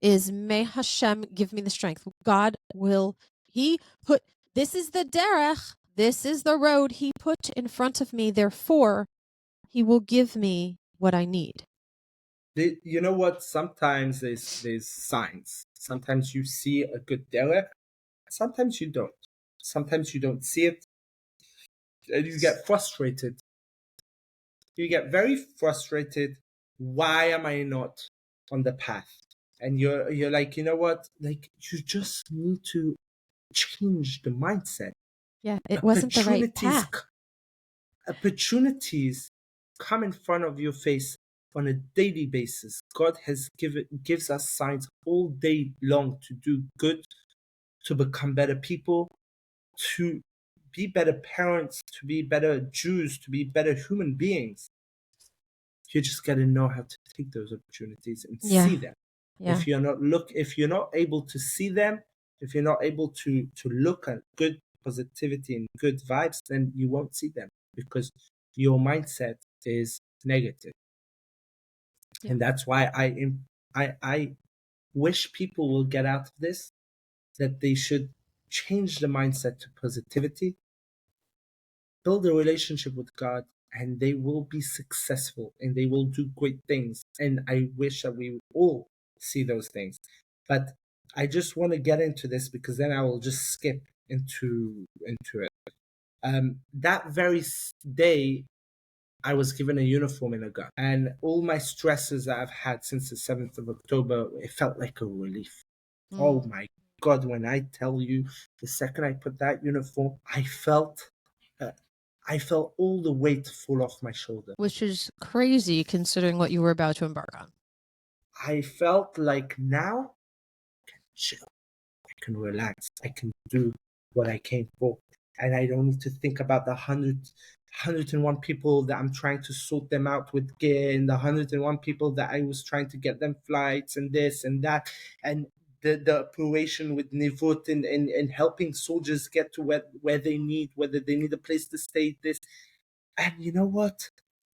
is, may Hashem give me the strength. God will, this is the derech, this is the road he put in front of me. Therefore, he will give me what I need. You know what? Sometimes there's signs. Sometimes you see a good derech. Sometimes you don't. Sometimes you don't see it. And you get frustrated. You get very frustrated. Why am I not on the path? And you're like, you know what? Like, you just need to change the mindset. Yeah, it wasn't the right path. Opportunities come in front of your face on a daily basis. God gives us signs all day long to do good, to become better people, to be better parents, to be better Jews, to be better human beings. You just got to know how to take those opportunities and see them. Yeah. If you're not able to see them, if you're not able to look at good positivity and good vibes, then you won't see them because your mindset is negative. Yeah. And that's why I wish people will get out of this, that they should change the mindset to positivity, build a relationship with God, and they will be successful and they will do great things. And I wish that we all see those things. But I just want to get into this because then I will just skip into it. That very day, I was given a uniform and a gun. And all my stresses that I've had since the 7th of October, it felt like a relief. Oh my God, when I tell you, the second I put that uniform, I felt all the weight fall off my shoulder. Which is crazy considering what you were about to embark on. I felt like now I can chill, I can relax, I can do what I came for. And I don't need to think about the 101 people that I'm trying to sort them out with gear, and the 101 people that I was trying to get them flights and this and that. And the operation with Nivut and helping soldiers get to where they need, whether they need a place to stay, this. And you know what?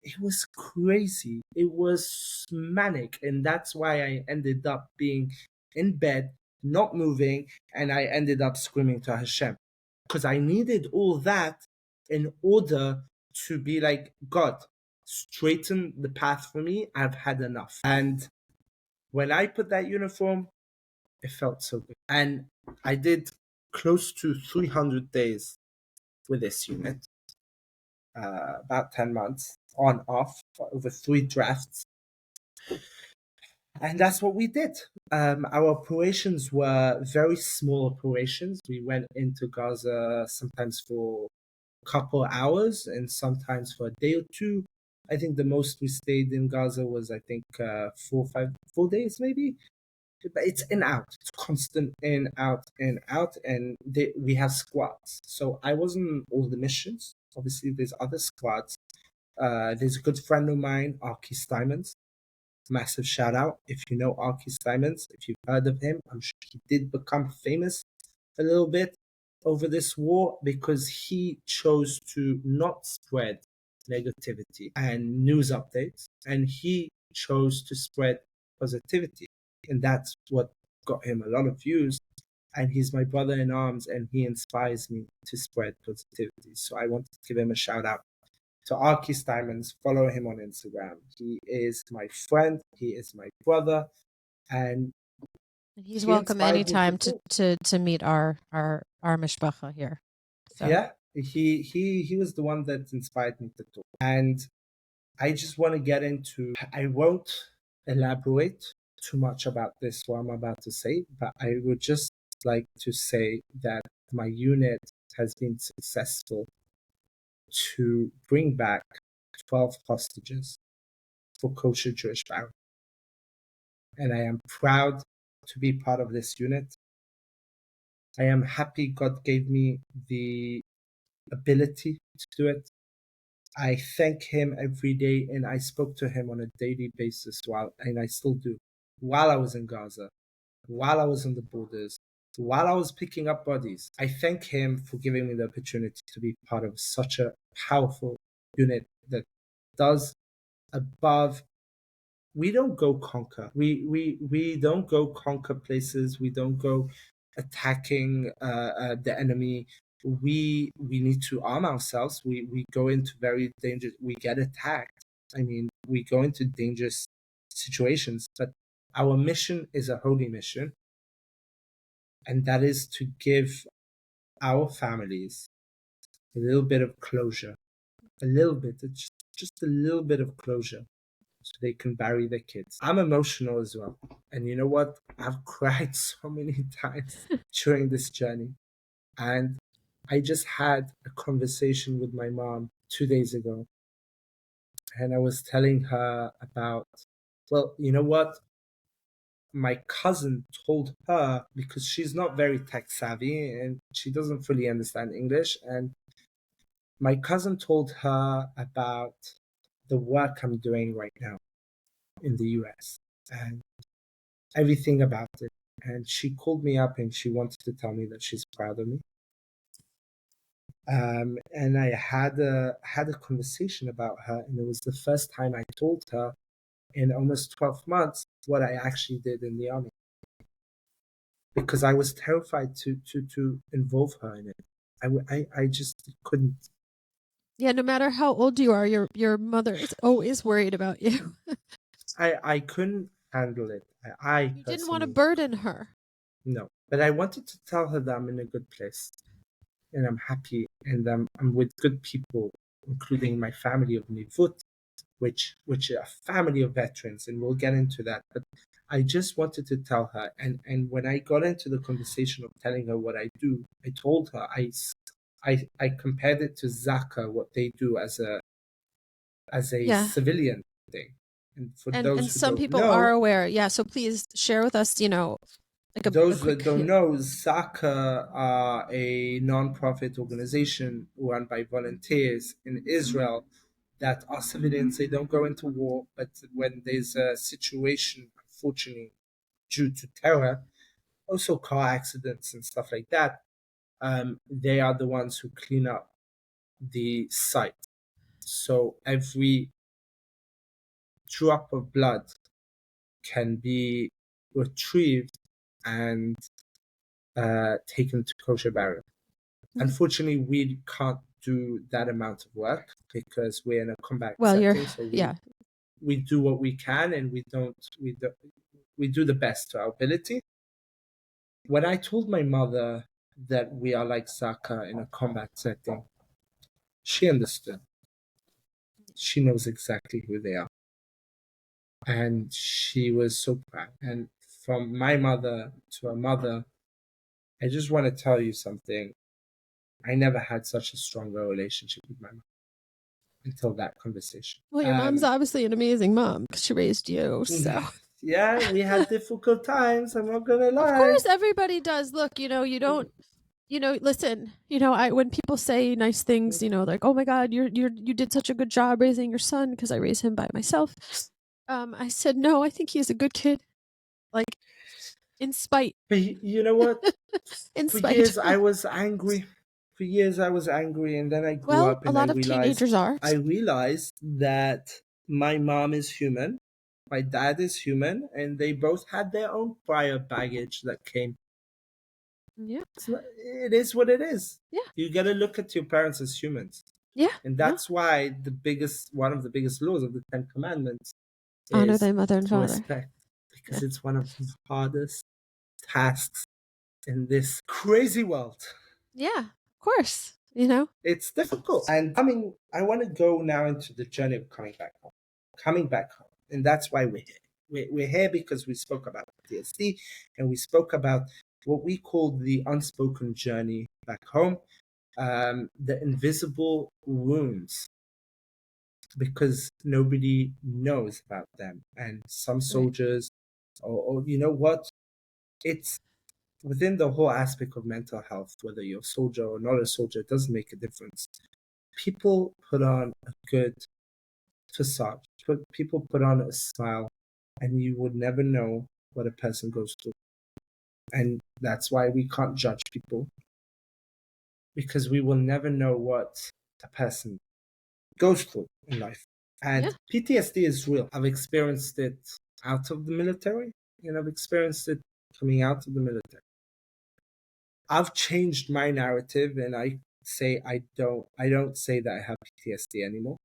It was crazy. It was manic. And that's why I ended up being in bed, not moving, and I ended up screaming to Hashem. Because I needed all that in order to be like, God, straighten the path for me. I've had enough. And when I put that uniform, it felt so good. And I did close to 300 days with this unit, about 10 months on off over 3 drafts. And that's what we did. Our operations were very small operations. We went into Gaza sometimes for a couple hours and sometimes for a day or two. I think the most we stayed in Gaza was, 4 days maybe. But it's in out. It's constant in out in out, and we have squads. So I wasn't on all the missions. Obviously, there's other squads. There's a good friend of mine, Arky Stymons. Massive shout out if you know Arky Stymons, if you've heard of him. I'm sure he did become famous a little bit over this war because he chose to not spread negativity and news updates, and he chose to spread positivity. And that's what got him a lot of views. And he's my brother in arms, and he inspires me to spread positivity. So I want to give him a shout out to Arky Stymons. Follow him on Instagram. He is my friend. He is my brother, and he's welcome anytime to meet our mishpacha here. So. Yeah, he was the one that inspired me to talk. And I just want to get into. I won't elaborate too much about this, what I'm about to say, but I would just like to say that my unit has been successful to bring back 12 hostages for kosher Jewish family. And I am proud to be part of this unit. I am happy God gave me the ability to do it. I thank him every day, and I spoke to him on a daily basis and I still do, while I was in Gaza, while I was on the borders, while I was picking up bodies. I thank him for giving me the opportunity to be part of such a powerful unit that does above. We don't go conquer. We don't go conquer places. We don't go attacking the enemy. We need to arm ourselves. We go into very dangerous. We get attacked. I mean, we go into dangerous situations. But our mission is a holy mission, and that is to give our families a little bit of closure, a little bit, just a little bit of closure, so they can bury their kids. I'm emotional as well. And you know what? I've cried so many times during this journey. And I just had a conversation with my mom 2 days ago. And I was telling her about, well, you know what? My cousin told her, because she's not very tech savvy and she doesn't fully understand English. And my cousin told her about the work I'm doing right now in the US and everything about it. And she called me up and she wanted to tell me that she's proud of me. And I had a conversation about her, and it was the first time I told her in almost 12 months what I actually did in the army, because I was terrified to involve her in it. I just couldn't. Yeah, no matter how old you are, your mother is always worried about you. I couldn't handle it. You didn't want to burden her. No, but I wanted to tell her that I'm in a good place. and I'm happy, and I'm with good people, including my family of Nivut, which are a family of veterans, and we'll get into that. But I just wanted to tell her, and when I got into the conversation of telling her what I do, I told her I compared it to Zaka, what they do as a Yeah. civilian thing. And for And those who some don't people are know, aware. Yeah. So please share with us, like a those that quick. don't know, Zaka are a non-profit organization run by volunteers in Israel that are civilians. They don't go into war, but when there's a situation, unfortunately, due to terror, also car accidents and stuff like that, they are the ones who clean up the site. So every drop of blood can be retrieved and taken to kosher burial. Unfortunately, we can't do that amount of work because we're in a combat Well, setting. So yeah. we do what we can, and we do the best to our ability. When I told my mother that we are like Zaka in a combat setting, she understood. She knows exactly who they are, and she was so proud. And from my mother to her mother, I just want to tell you something. I never had such a stronger relationship with my mom until that conversation. Well, your mom's obviously an amazing mom because she raised you. So Yeah, we had difficult times. I'm not gonna lie. of course, everybody does. Look, you don't. Listen. When people say nice things, like, "Oh my God, you did such a good job raising your son," because I raised him by myself. I said, "No, I think he's a good kid." Like, in spite. But you know what? In For spite. years I was angry. For years I was angry, and then I grew Well, up a and I lot of realized teenagers are. that my mom is human, my dad is human, and they both had their own prior baggage that came. Yeah. It is what it is. Yeah. You got to look at your parents as humans. Yeah. And that's why one of the biggest laws of the Ten Commandments Honor is thy mother and to father. respect, because Yeah. it's one of the hardest tasks in this crazy world. Yeah, of course. It's difficult. And I want to go now into the journey of coming back home. Coming back home. And that's why we're here. We're here because we spoke about PTSD, and we spoke about what we call the unspoken journey back home, the invisible wounds, because nobody knows about them. And some soldiers, or you know what? It's within the whole aspect of mental health, whether you're a soldier or not a soldier, it doesn't make a difference. People put on a good facade, people put on a smile, and you would never know what a person goes through. And that's why we can't judge people, because we will never know what a person goes through in life. And PTSD is real. I've experienced it out of the military, and I've experienced it coming out of the military. I've changed my narrative, and I don't say that I have PTSD anymore.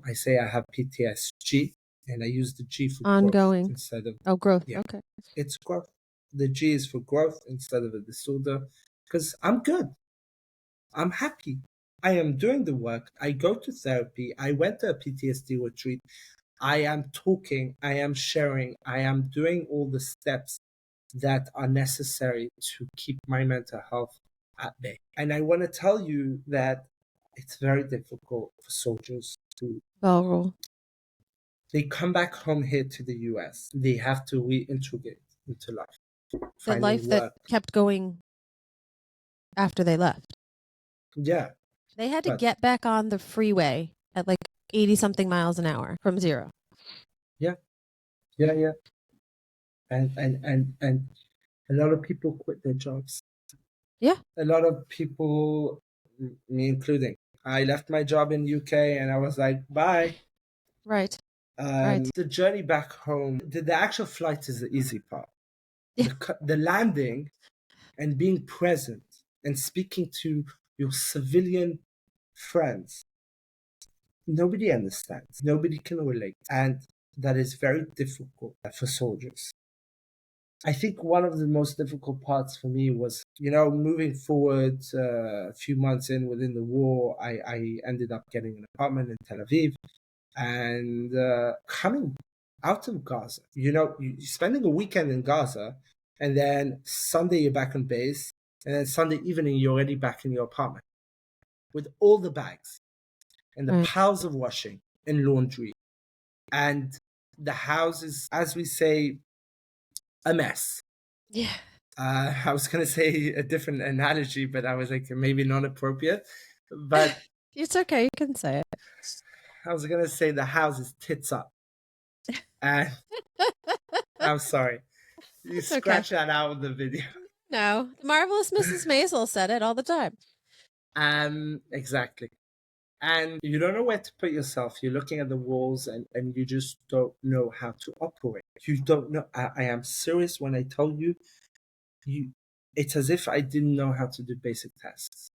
I say I have PTSG, and I use the G for ongoing growth instead of growth. yeah. Okay. It's growth. The G is for growth instead of a disorder, because I'm good. I'm happy. I am doing the work. I go to therapy. I went to a PTSD retreat. I am talking. I am sharing. I am doing all the steps that are necessary to keep my mental health at bay. And I want to tell you that it's very difficult for soldiers to. They come back home here to the US. They have to reintegrate into life. The life that kept going after they left. Yeah. They had to get back on the freeway at like 80 something miles an hour from zero. Yeah. And a lot of people quit their jobs. Yeah. A lot of people, me including, I left my job in UK and I was like, bye. Right. The journey back home, the actual flight is the easy part. Yeah. The landing and being present and speaking to your civilian friends, nobody understands. Nobody can relate. And that is very difficult for soldiers. I think one of the most difficult parts for me was, moving forward a few months in within the war, I ended up getting an apartment in Tel Aviv and coming out of Gaza. You're spending a weekend in Gaza, and then Sunday you're back on base, and then Sunday evening you're already back in your apartment with all the bags and the Right. piles of washing and laundry. And the house is, as we say, a mess. Yeah. I was going to say a different analogy, but I was like, maybe not appropriate. But It's okay. You can say it. I was going to say the house is tits up. And I'm sorry. You It's scratch that out of the video. No, Marvelous Mrs. Maisel said it all the time. Exactly. And you don't know where to put yourself. You're looking at the walls and you just don't know how to operate. You don't know. I am serious when I tell you, it's as if I didn't know how to do basic tasks.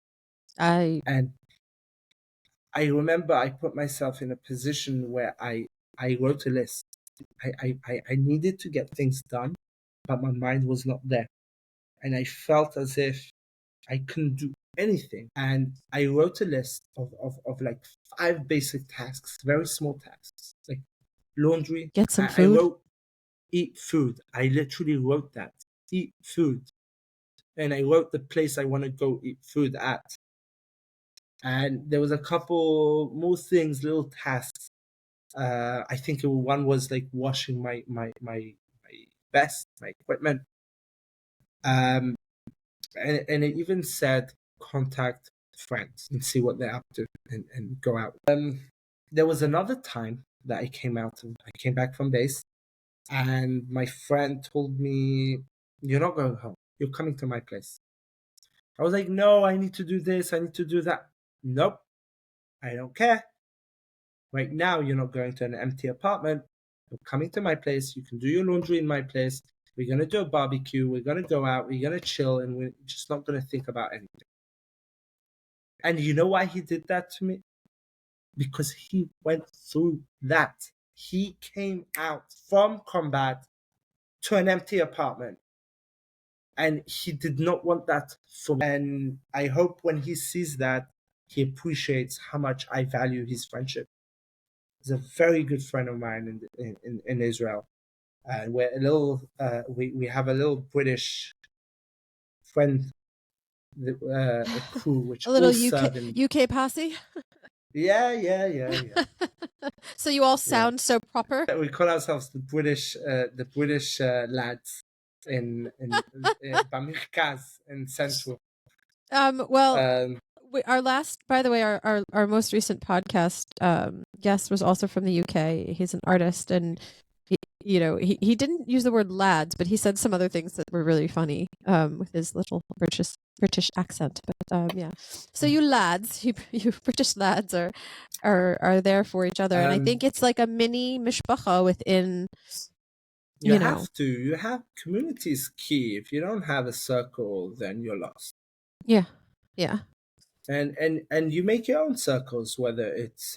And I remember I put myself in a position where I wrote a list. I needed to get things done, but my mind was not there. And I felt as if I couldn't do anything. And I wrote a list of like 5 basic tasks, very small tasks, like laundry. Get some food. I wrote eat food. I literally wrote that. Eat food. And I wrote the place I want to go eat food at. And there was a couple more things, little tasks. I think one was like washing my vest, my equipment. And it even said contact friends and see what they're up to and go out. There was another time that I came back from base, and my friend told me, "You're not going home. You're coming to my place." I was like, "No, I need to do this. I need to do that." Nope, I don't care. Right now, you're not going to an empty apartment. You're coming to my place. You can do your laundry in my place. We're going to do a barbecue. We're going to go out. We're going to chill, and we're just not going to think about anything. And you know why he did that to me? Because he went through that. He came out from combat to an empty apartment. And he did not want that for me. And I hope when he sees that, he appreciates how much I value his friendship. He's a very good friend of mine in Israel. And we're a little, we have a little British friend a crew which a little UK posse. Yeah. So you all sound so proper. We call ourselves the British lads in Bamirkaz in Central. Our last, by the way, our most recent podcast guest was also from the UK. He's an artist, and he didn't use the word lads, but he said some other things that were really funny with his little British accent. But yeah, so you lads, you British lads are there for each other, and I think it's like a mini mishpacha within. You have community is key. If you don't have a circle, then you're lost. Yeah. And you make your own circles, whether it's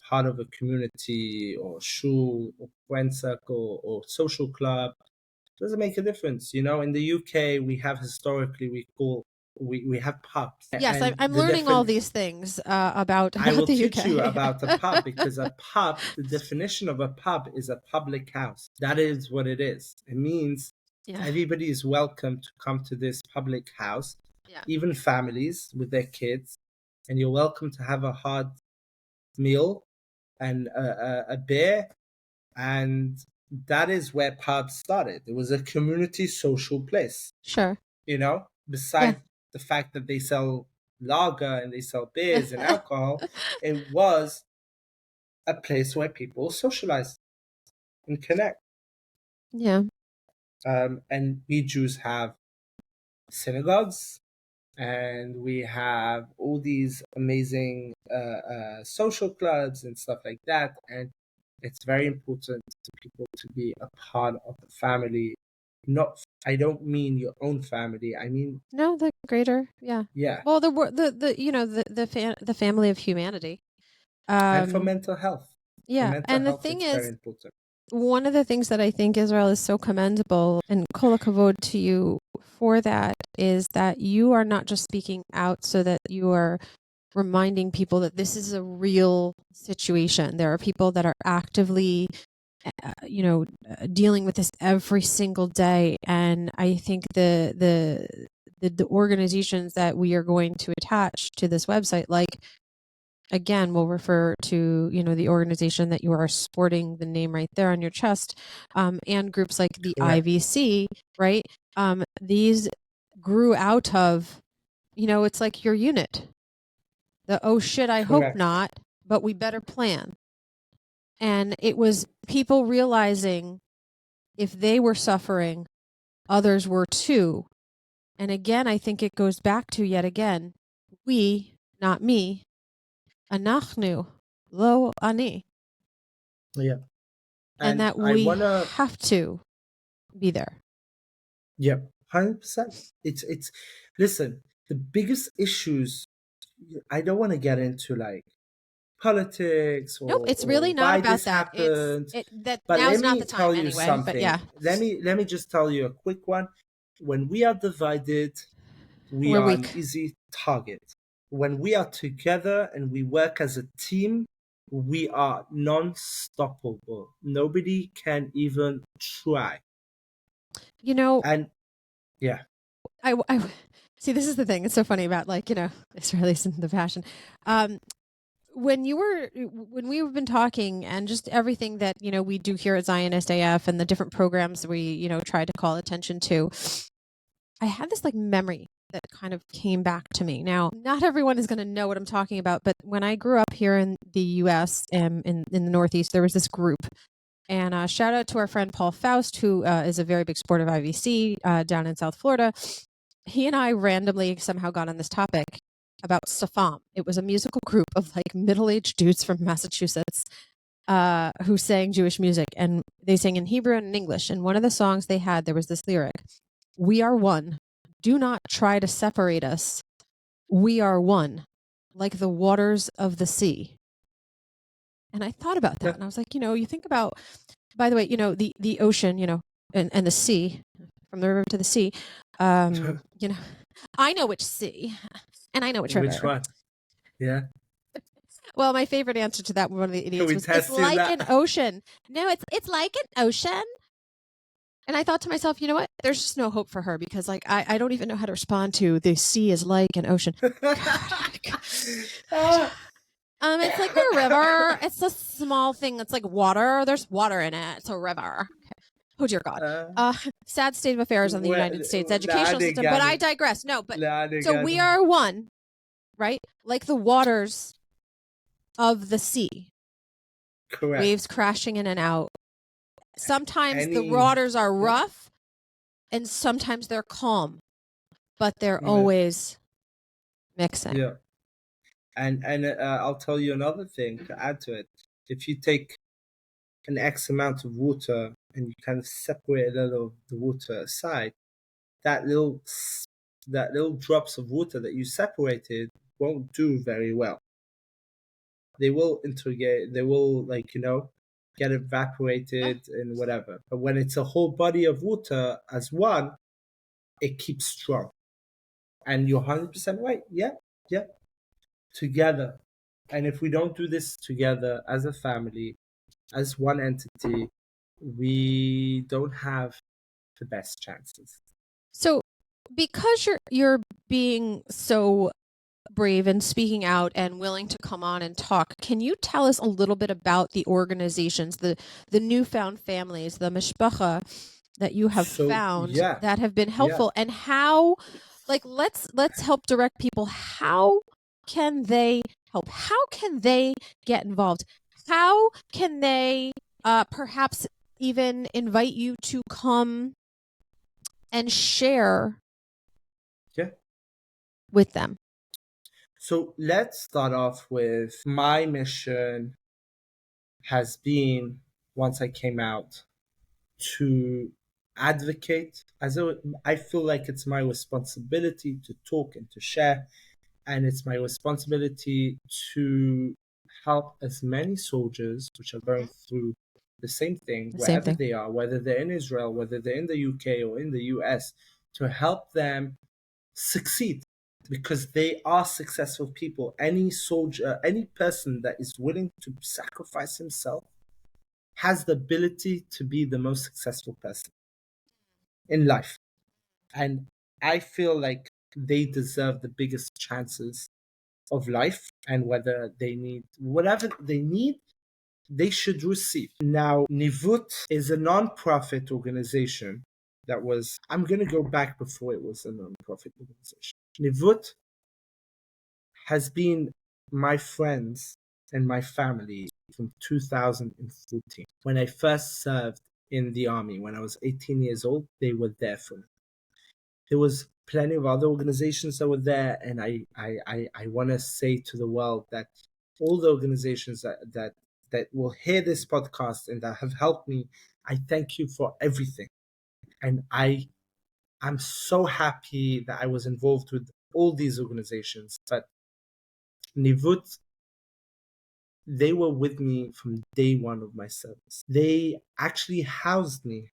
part of a community or shul or friend circle or social club. Doesn't make a difference. In the UK, we have historically we have pubs. Yes, I'm learning all these things about the UK. I will teach you about a pub, because a pub, the definition of a pub is a public house. That is what it is. It means everybody is welcome to come to this public house, even families with their kids, and you're welcome to have a hard meal and a beer. And that is where pubs started. It was a community social place. Sure. Besides the fact that they sell lager and they sell beers and alcohol, it was a place where people socialize and connect. Yeah. And we Jews have synagogues, and we have all these amazing social clubs and stuff like that. And it's very important to people to be a part of the family. I don't mean your own family. I mean the greater, yeah. Well, the family of humanity, and for mental health. Yeah, and the thing is, very important. one of the things that I think, Israel, is so commendable, and kol hakavod to you for that, is that you are not just speaking out so that you are reminding people that this is a real situation. There are people that are actively dealing with this every single day, and I think the organizations that we are going to attach to this website, like, again, we'll refer to the organization that you are sporting the name right there on your chest, and groups like the Correct. IVC, right? These grew out of, it's like your unit. The oh shit, I hope Correct. not, but we better plan. And it was people realizing if they were suffering, others were too. And again, I think it goes back to, yet again, we, not me, anachnu, lo ani, Yeah. and And that I we wanna, have to be there. yeah, 100%. It's listen, the biggest issues, I don't want to get into like politics Nope, it's or really not why about this that. happened, That but now's let not me the time tell you anyway. But something. yeah, Let me just tell you a quick one. When we are divided, we we're are an weak. easy target. When we are together and we work as a team, we are non-stoppable. Nobody can even try. You know, And yeah, I see. This is the thing. It's so funny about, like, Israelis and the passion. Um, when we've been talking, and just everything that we do here at Zionist AF and the different programs we try to call attention to, I had this like memory that kind of came back to me. Now, not everyone is going to know what I'm talking about, but when I grew up here in the U.S. In the Northeast, there was this group. And shout out to our friend Paul Faust, who is a very big supporter of IVC down in South Florida. He and I randomly somehow got on this topic about Safam. It was a musical group of like middle-aged dudes from Massachusetts who sang Jewish music, and they sang in Hebrew and in English. And one of the songs they had, there was this lyric: "We are one. Do not try to separate us. We are one, like the waters of the sea." And I thought about that, and I was like, you think about, by the way, the ocean, and the sea, from the river to the sea. You know, I know which sea, and I know which which river. one? Yeah. Well, my favorite answer to that, one of the Can idiots, we was, "It's test you like an that? ocean." No, it's like an ocean. And I thought to myself, you know what? There's just no hope for her, because like I don't even know how to respond to the sea is like an ocean. God. It's like a river. It's a small thing that's like water. There's water in it. It's a river. Oh dear God. Sad state of affairs on the United States educational system. But I digress. No, but so we are one, right? Like the waters of the sea. Correct. Waves crashing in and out. Sometimes the waters are rough, and sometimes they're calm, but they're always mixing. Yeah. And I'll tell you another thing to add to it. If you take an X amount of water and you kind of separate a little of the water aside, that little drops of water that you separated won't do very well. They will integrate. They will, like, get evaporated and whatever. But when it's a whole body of water as one, it keeps strong. And you're 100% right. Yeah, yeah. Together. And if we don't do this together as a family, as one entity, we don't have the best chances. So, because you're being so brave and speaking out and willing to come on and talk, can you tell us a little bit about the organizations, the newfound families, the mishpacha that you have found that have been helpful, and how, like, let's help direct people. How can they help? How can they get involved? How can they perhaps even invite you to come and share with them? So let's start off with my mission has been, once I came out, to advocate. I feel like it's my responsibility to talk and to share, and it's my responsibility to help as many soldiers which are going through the same thing The same wherever thing. they are, whether they're in Israel, whether they're in the UK or in the US, to help them succeed, because they are successful people. Any soldier, any person that is willing to sacrifice himself has the ability to be the most successful person in life. And I feel like they deserve the biggest chances of life, and whether they need whatever they need, they should receive. Now, Nivut is a non-profit organization that was, I'm going to go back before it was a non-profit organization. Nivut has been my friends and my family from 2014. When I first served in the army, when I was 18 years old, they were there for me. There was plenty of other organizations that were there, and I want to say to the world that all the organizations that will hear this podcast and that have helped me, I thank you for everything. And I'm so happy that I was involved with all these organizations. But Nivut, they were with me from day one of my service. They actually housed me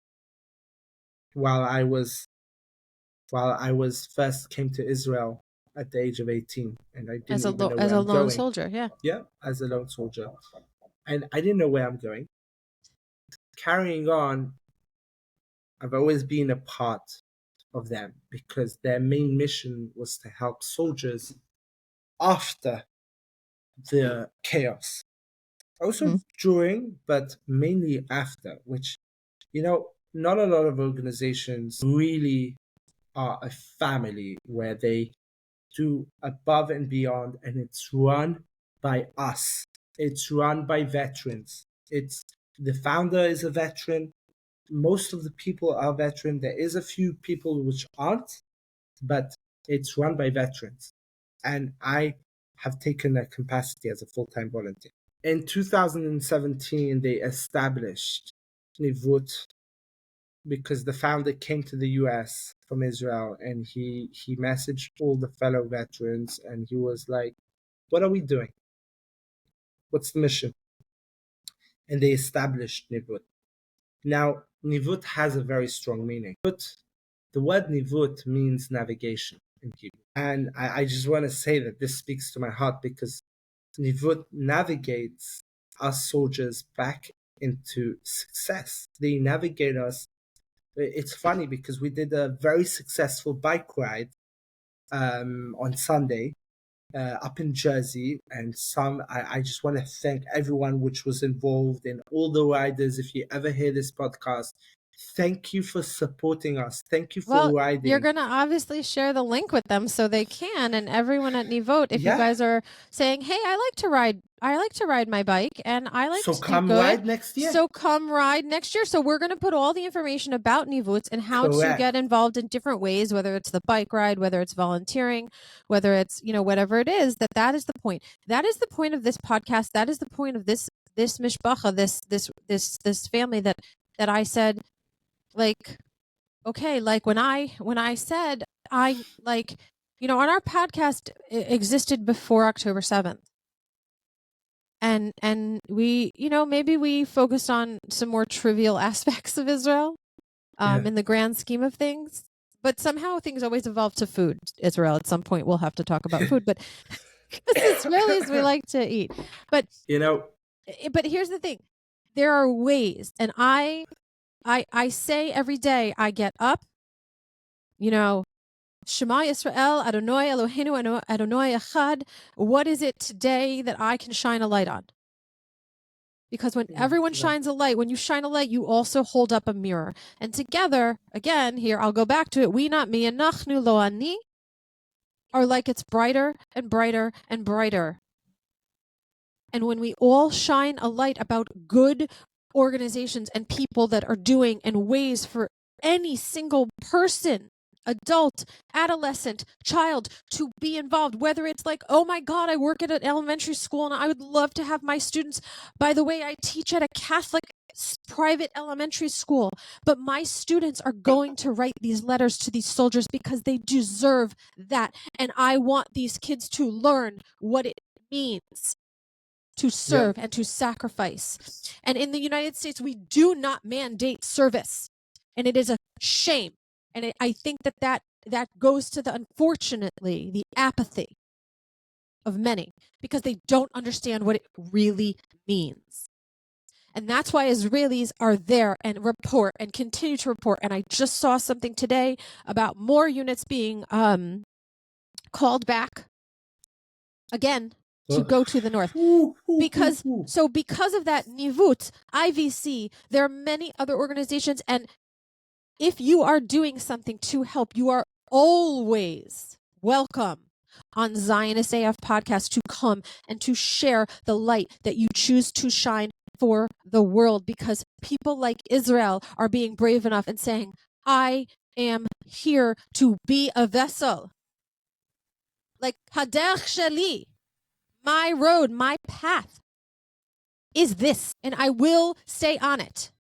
while I was first came to Israel at the age of 18, and I didn't even know As where a I'm lone going. soldier, yeah. Yeah, as a lone soldier. And I didn't know where I'm going. Carrying on, I've always been a part of them because their main mission was to help soldiers after the chaos. Also during, but mainly after, which, not a lot of organizations really are a family where they do above and beyond, and it's run by us. It's run by veterans. The founder is a veteran. Most of the people are veteran. There is a few people which aren't, but it's run by veterans. And I have taken a capacity as a full-time volunteer. In 2017, they established Nivut because the founder came to the US from Israel, and he messaged all the fellow veterans, and he was like, what are we doing? What's the mission? And they established Nivut. Now, Nivut has a very strong meaning. The word Nivut means navigation in Hebrew. And I just want to say that this speaks to my heart because Nivut navigates us soldiers back into success. They navigate us. It's funny because we did a very successful bike ride on Sunday up in Jersey, and I just want to thank everyone which was involved and all the riders. If you ever hear this podcast, thank you for supporting us. Thank you for riding. You're going to obviously share the link with them so they can, and everyone at Nivut, if you guys are saying, hey, I like to ride my bike and I like to do good. So come ride next year. So we're going to put all the information about Nivut and how to get involved in different ways, whether it's the bike ride, whether it's volunteering, whether it's, whatever it is, that is the point. That is the point of this podcast. That is the point of this mishpacha, this family that I said, like, okay, like when I said on our podcast existed before October 7th. And we, maybe we focused on some more trivial aspects of Israel in the grand scheme of things. But somehow things always evolve to food. Israel, at some point we'll have to talk about food, but as Israelis we like to eat. But but here's the thing. There are ways, and I say every day I get up, Shema Yisrael, Adonai Eloheinu, Adonai Echad. What is it today that I can shine a light on? Because when everyone shines a light, when you shine a light, you also hold up a mirror. And together, again, here, I'll go back to it. We, not me, anachnu lo ani, are like it's brighter and brighter and brighter. And when we all shine a light about good organizations and people that are doing and ways for any single person, adult, adolescent, child to be involved, whether it's like, oh my God, I work at an elementary school and I would love to have my students. By the way, I teach at a Catholic private elementary school, but my students are going to write these letters to these soldiers because they deserve that. And I want these kids to learn what it means. to serve and to sacrifice. And in the United States, we do not mandate service. And it is a shame. And I think that goes to unfortunately, the apathy of many because they don't understand what it really means. And that's why Israelis are there and report and continue to report. And I just saw something today about more units being called back again to go to the north. Because of that nivut, IVC, there are many other organizations. And if you are doing something to help, you are always welcome on Zionist AF podcast to come and to share the light that you choose to shine for the world, because people like Israel are being brave enough and saying, I am here to be a vessel. Like Haderch Sheli, my road, my path is this, and I will stay on it.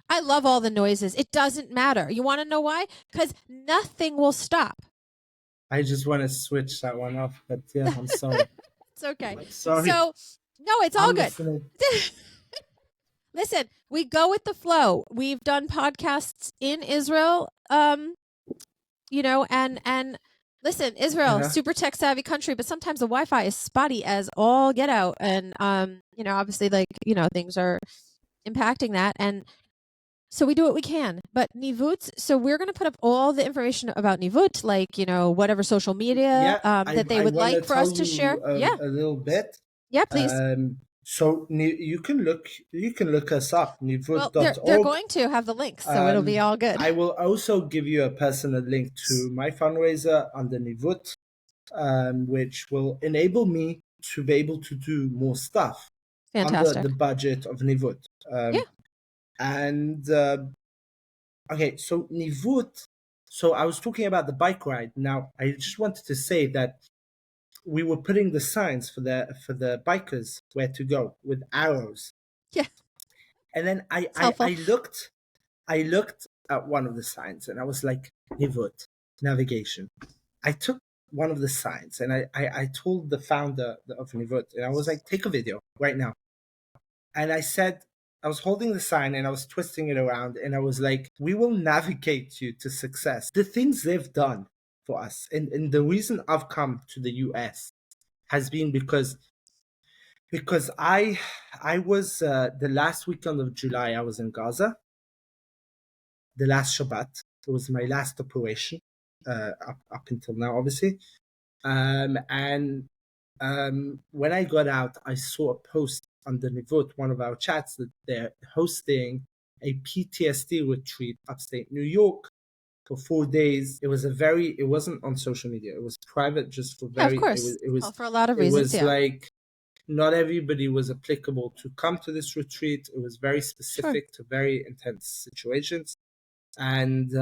I love all the noises. It doesn't matter. You want to know why? Because nothing will stop. I just want to switch that one off, but yeah, I'm sorry. It's okay. I'm sorry. So, no, it's all good. Listening. Listen, we go with the flow. We've done podcasts in Israel, and listen, Israel, super tech savvy country, but sometimes the Wi-Fi is spotty as all get out, and obviously, things are impacting that, and so we do what we can. But Nivut, so we're going to put up all the information about Nivut, like, whatever social media that they would like for us to share. A little bit. Yeah, please. So you can look us up, nivut.org. Well, they're going to have the links, so it'll be all good. I will also give you a personal link to my fundraiser under Nivut, which will enable me to be able to do more stuff under the budget of Nivut. And okay, so Nivut. So I was talking about the bike ride. Now I just wanted to say that we were putting the signs for the bikers where to go with arrows. Yeah. And then I looked at one of the signs and I was like, Nivut, navigation. I took one of the signs and I told the founder of Nivut, and I was like, take a video right now. And I said, I was holding the sign and I was twisting it around and I was like, we will navigate you to success. The things they've done for us, and the reason I've come to the US has been because I was the last weekend of July I was in Gaza. The last Shabbat, it was my last operation up until now, obviously. And when I got out, I saw a post on the Nivut, one of our chats, that they're hosting a PTSD retreat upstate New York for 4 days. It wasn't on social media. It was private, just for of course. It was for a lot of reasons. It was like not everybody was applicable to come to this retreat. It was very specific to very intense situations, and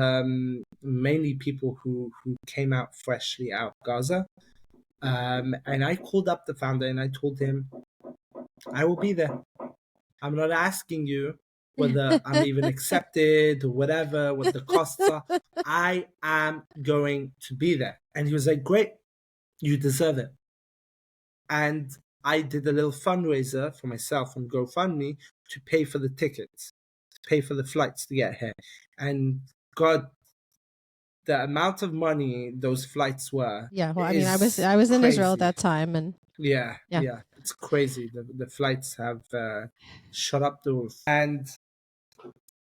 mainly people who came out freshly out of Gaza. And I called up the founder and I told him, I will be there. I'm not asking you whether I'm even accepted or whatever, what the costs are. I am going to be there. And he was like, great, you deserve it. And I did a little fundraiser for myself on GoFundMe to pay for the tickets, to pay for the flights to get here. And God, the amount of money those flights were. Yeah, well, I mean, I was in crazy. Israel at that time, and yeah, it's crazy. The flights have shot up the roof. And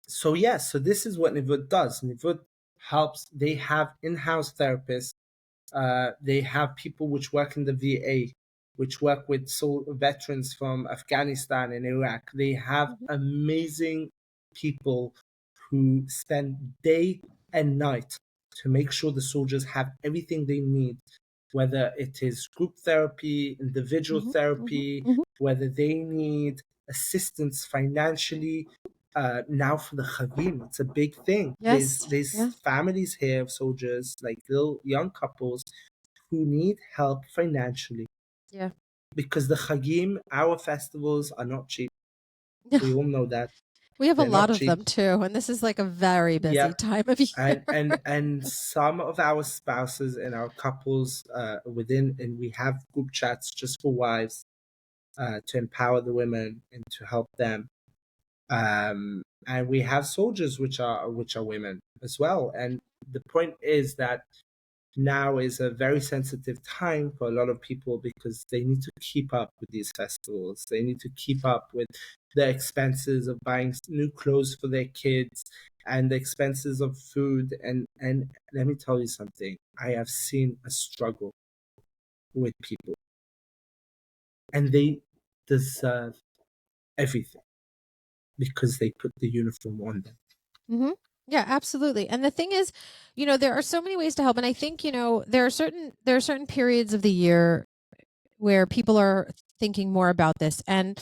so this is what Nivut does. Nivut helps. They have in-house therapists. They have people which work in the VA, which work with veterans from Afghanistan and Iraq. They have amazing people who spend day and night to make sure the soldiers have everything they need, whether it is group therapy, individual therapy, whether they need assistance financially. Now for the Chavim, it's a big thing. Yes. There's families here of soldiers, like little young couples, who need help financially. Yeah. Because the Chagim, our festivals, are not cheap. We all know that. We have a lot of them too, and this is like a very busy time of year. And some of our spouses and our couples and we have group chats just for wives. to empower the women and to help them. And we have soldiers which are women as well. And the point is that now is a very sensitive time for a lot of people because they need to keep up with these festivals. They need to keep up with the expenses of buying new clothes for their kids and the expenses of food. And let me tell you something. I have seen a struggle with people, and they deserve everything because they put the uniform on them. Mm-hmm. Yeah, absolutely. And the thing is, there are so many ways to help. And I think, there are certain periods of the year where people are thinking more about this. And,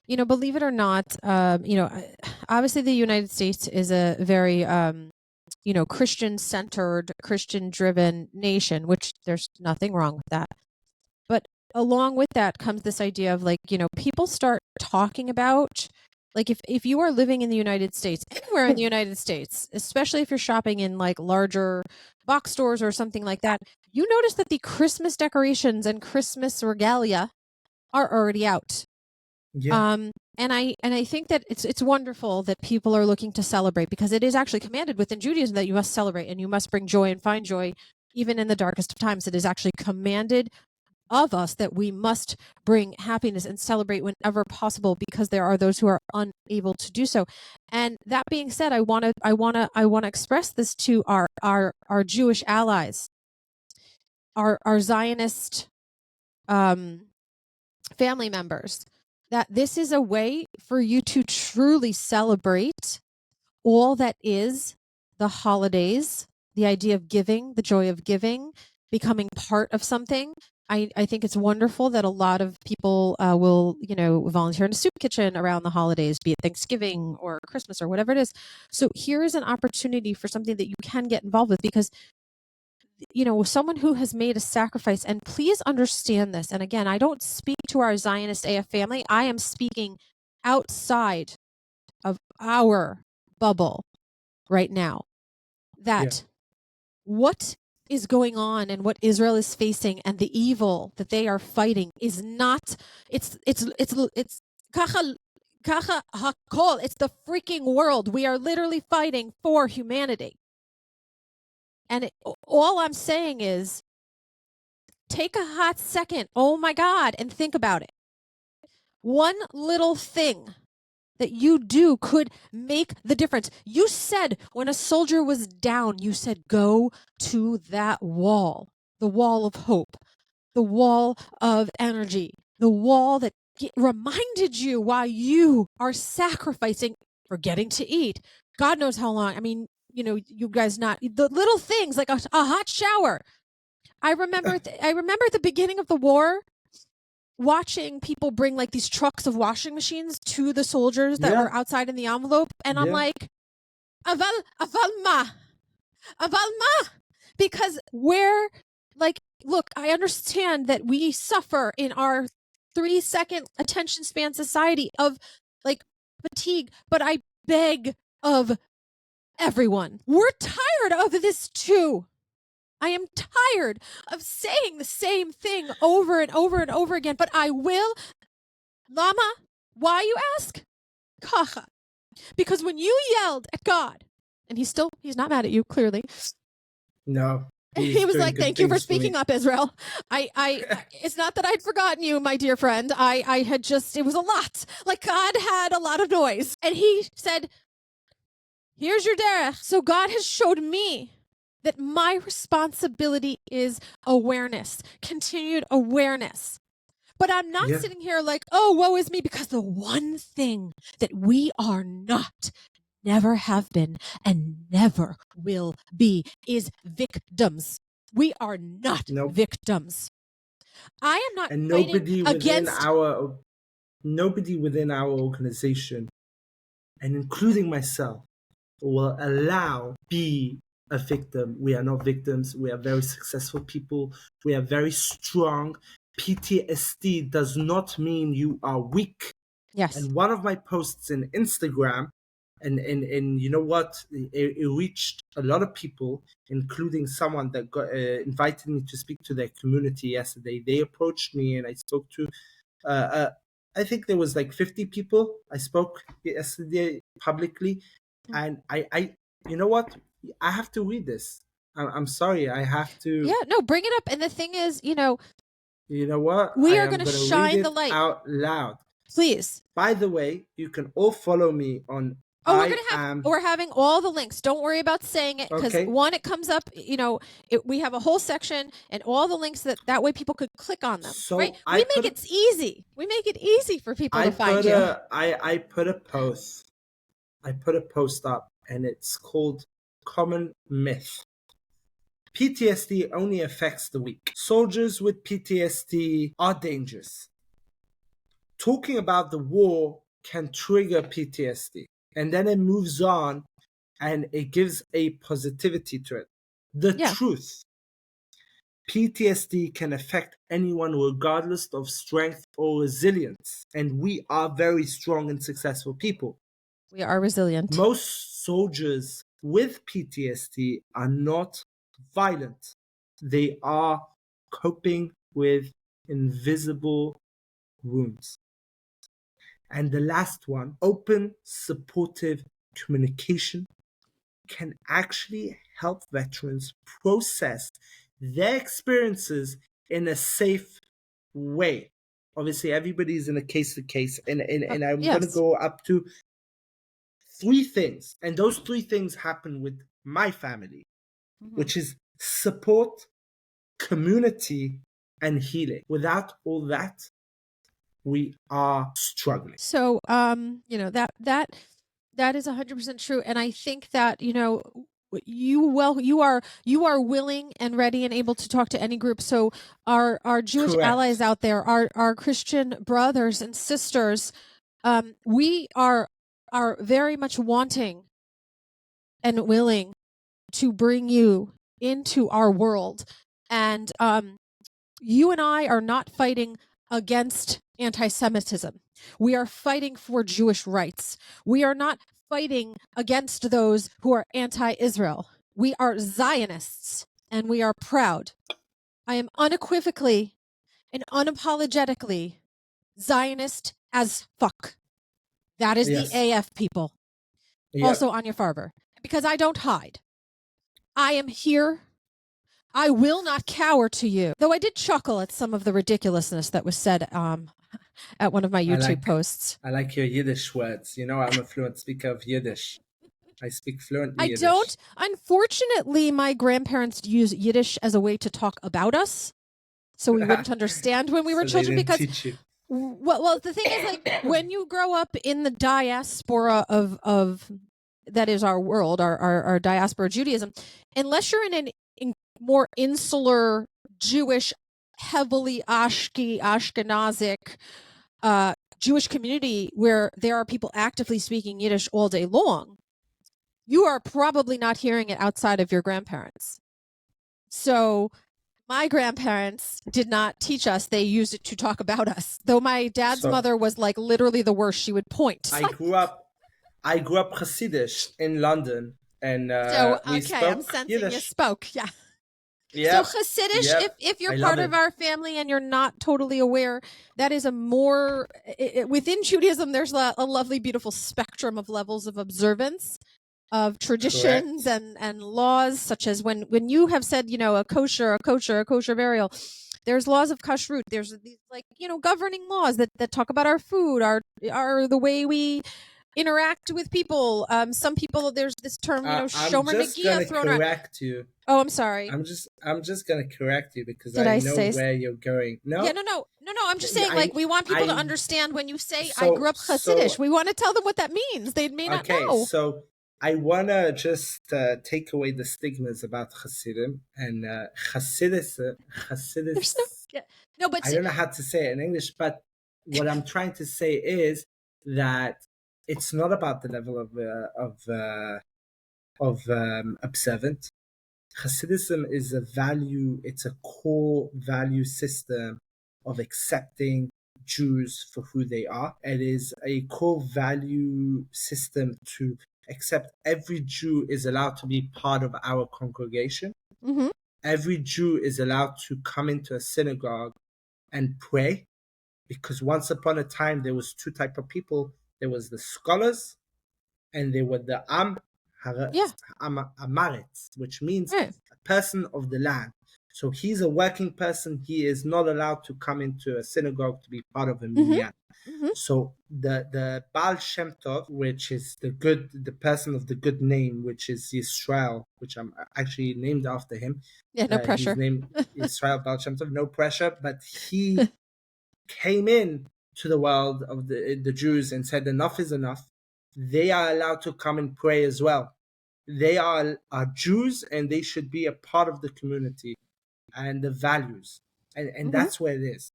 believe it or not, obviously the United States is a very, Christian centered, Christian driven nation, which there's nothing wrong with that. But along with that comes this idea of people start talking about, if you are living in the United States, anywhere in the United States, especially if you're shopping in larger box stores or something like that, you notice that the Christmas decorations and Christmas regalia are already out. Yeah. And I think that it's wonderful that people are looking to celebrate, because it is actually commanded within Judaism that you must celebrate and you must bring joy and find joy even in the darkest of times. It is actually commanded of us that we must bring happiness and celebrate whenever possible, because there are those who are unable to do so. And that being said, I want to express this to our Jewish allies, our Zionist family members, that this is a way for you to truly celebrate all that is the holidays, the idea of giving, the joy of giving, becoming part of something. I think it's wonderful that a lot of people will, volunteer in a soup kitchen around the holidays, be it Thanksgiving or Christmas or whatever it is. So here is an opportunity for something that you can get involved with, because someone who has made a sacrifice, and please understand this. And again, I don't speak to our Zionist AF family. I am speaking outside of our bubble right now, that what is going on and what Israel is facing and the evil that they are fighting is not, it's kacha hakol, it's the freaking world. We are literally fighting for humanity. And all I'm saying is, take a hot second, oh my God, and think about it. One little thing that you do could make the difference. You said when a soldier was down, you said, go to that wall, the wall of hope, the wall of energy, the wall that reminded you why you are sacrificing, forgetting to eat. God knows how long. I mean, you guys not, the little things like a hot shower. I remember at the beginning of the war, watching people bring these trucks of washing machines to the soldiers that were outside in the envelope. And I'm like, aval ma, because look, I understand that we suffer in our 3-second attention span society of fatigue, but I beg of everyone, we're tired of this too. I am tired of saying the same thing over and over and over again, but I will. Lama, why, you ask? Kacha. Because when you yelled at God, and he's not mad at you, clearly. No. He was like, thank you for speaking up, Israel. It's not that I'd forgotten you, my dear friend. I had just, it was a lot. God had a lot of noise. And he said, here's your derech. So God has showed me that my responsibility is awareness, continued awareness. But I'm not sitting here oh, woe is me, because the one thing that we are not, never have been, and never will be is victims. We are not victims. I am not and fighting against nobody within our organization, and including myself, will allow be a victim. We are not victims. We are very successful people. We are very strong. PTSD does not mean you are weak. Yes. And one of my posts in Instagram, and you know what, it reached a lot of people, including someone that got invited me to speak to their community yesterday. They approached me and I spoke to I think there was like 50 people. I spoke yesterday publicly, and you know what? I have to read this. I'm sorry. I have to. Yeah, no, bring it up. And the thing is, You know what? we I are am going to going to read shine the it light. out loud. Please. By the way, you can all follow me on Oh, we're having all the links. Don't worry about saying it because Okay. one, it comes up. We have a whole section and all the links that way people could click on them. So right? I We put make it easy. We make it easy for people I to find put you. I put a post. I put a post up, and it's called Common Myth. PTSD only affects the weak. Soldiers with PTSD are dangerous. Talking about the war can trigger PTSD, and then it moves on and it gives a positivity to it. The truth: PTSD can affect anyone regardless of strength or resilience, and we are very strong and successful people. We are resilient. Most soldiers with PTSD are not violent. They are coping with invisible wounds. And the last one, open, supportive communication can actually help veterans process their experiences in a safe way. Obviously, everybody's in a case-to-case, and I'm going to go up to 3 things. And those 3 things happen with my family, which is support, community, and healing. Without all that, we are struggling. So, that is 100% true. And I think that, you are willing and ready and able to talk to any group. So our Jewish allies out there, our Christian brothers and sisters, we are very much wanting and willing to bring you into our world. And you and I are not fighting against anti-Semitism. We are fighting for Jewish rights. We are not fighting against those who are anti-Israel. We are Zionists, and we are proud. I am unequivocally and unapologetically Zionist as fuck. That is the AF people. Also Anya Farber. Because I don't hide. I am here. I will not cower to you. Though I did chuckle at some of the ridiculousness that was said at one of my YouTube posts. I like your Yiddish words. I'm a fluent speaker of Yiddish. I speak fluently Yiddish. I don't. Unfortunately, my grandparents use Yiddish as a way to talk about us. So we wouldn't understand when we were children because... Well, the thing is, like, when you grow up in the diaspora of that is our world, our diaspora Judaism, unless you're in an more insular Jewish, heavily Ashkenazic Jewish community where there are people actively speaking Yiddish all day long, you are probably not hearing it outside of your grandparents. So my grandparents did not teach us. They used it to talk about us. Though my dad's mother was like literally the worst. She would point. I grew up Hasidish in London, and we spoke I'm sensing Yiddish. You spoke, yeah. Yeah. So Hasidish, if you're part of our family and you're not totally aware, that is a more within Judaism. There's a lovely, beautiful spectrum of levels of observance, of traditions and laws, such as when you have said, a kosher burial. There's laws of kashrut. There's these governing laws that talk about our food, our the way we interact with people. Some people, there's this term, shomer negia thrown around. Correct you. Oh, I'm sorry. I'm just gonna correct you because I know where you're going. No. Yeah, no. I'm just saying, we want people to understand when you say I grew up Hasidish. We want to tell them what that means. They may not know. Okay, so I wanna just take away the stigmas about Hasidim and Hasidis. No, but I don't know how to say it in English, but what I'm trying to say is that it's not about the level of observant. Hasidism is a value, it's a core value system of accepting Jews for who they are. It is a core value system to accept every Jew is allowed to be part of our congregation. Mm-hmm. Every Jew is allowed to come into a synagogue and pray. because once upon a time there was two type of people. There was the scholars, and they were the Yeah. amaretz, which means Right. a person of the land. So he's a working person. He is not allowed to come into a synagogue to be part of a minyan. Mm-hmm. So the Baal Shem Tov, which is the person of the good name, which is Yisrael, which I'm actually named after him. Yeah, no His pressure. name Israel Baal Shem Tov, no pressure, but he came in to the world of the Jews and said enough is enough. They are allowed to come and pray as well. They are Jews, and they should be a part of the community and the values, and Mm-hmm. that's where it is.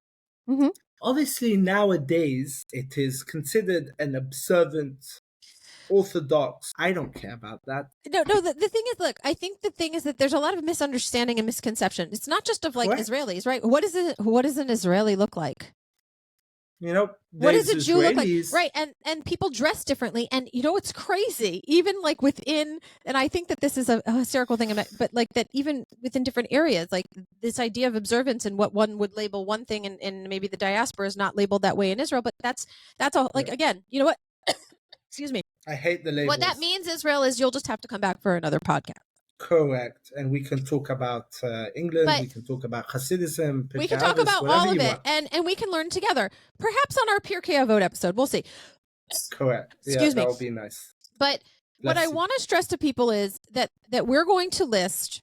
Mm-hmm. Obviously, nowadays it is considered an observant, orthodox. I don't care about that. No. The thing is, look, I think the thing is that there's a lot of misunderstanding and misconception. It's not just of like Correct. Israelis, right? What does an Israeli look like? You know, What does a there's Jew look like? Israelis- Right. And people dress differently. And you know, it's crazy. Even like within, and I think that this is a hysterical thing, but like that even within different areas, like this idea of observance and what one would label one thing and maybe the diaspora is not labeled that way in Israel. But that's all like, Yeah. again, you know what? Excuse me. I hate the labels. What that means, Israel, is you'll just have to come back for another podcast. Correct. And we can talk about England. But we can talk about Hasidism. We can Pirkei talk Avos, about whatever all of you it, want. and we can learn together. Perhaps on our Pirkei Avot episode, we'll see. Correct. Excuse me. That would be nice. But what I see. want to stress to people is that we're going to list,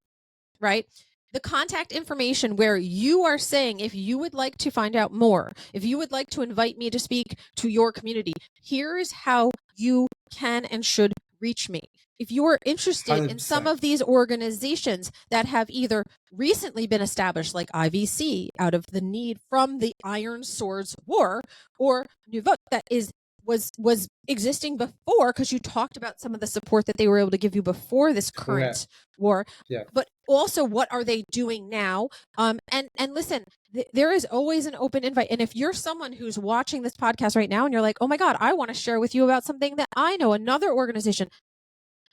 right, the contact information where you are saying if you would like to find out more, if you would like to invite me to speak to your community, here is how you can and should reach me. If you are interested in some 100%. of these organizations that have either recently been established, like IVC, out of the need from the Iron Swords War, or Nuvot, that was existing before, because you talked about some of the support that they were able to give you before this current Correct. war. Yeah. But also, what are they doing now? And listen, there is always an open invite. And if you're someone who's watching this podcast right now and you're like, oh my God, I want to share with you about something that I know, another organization,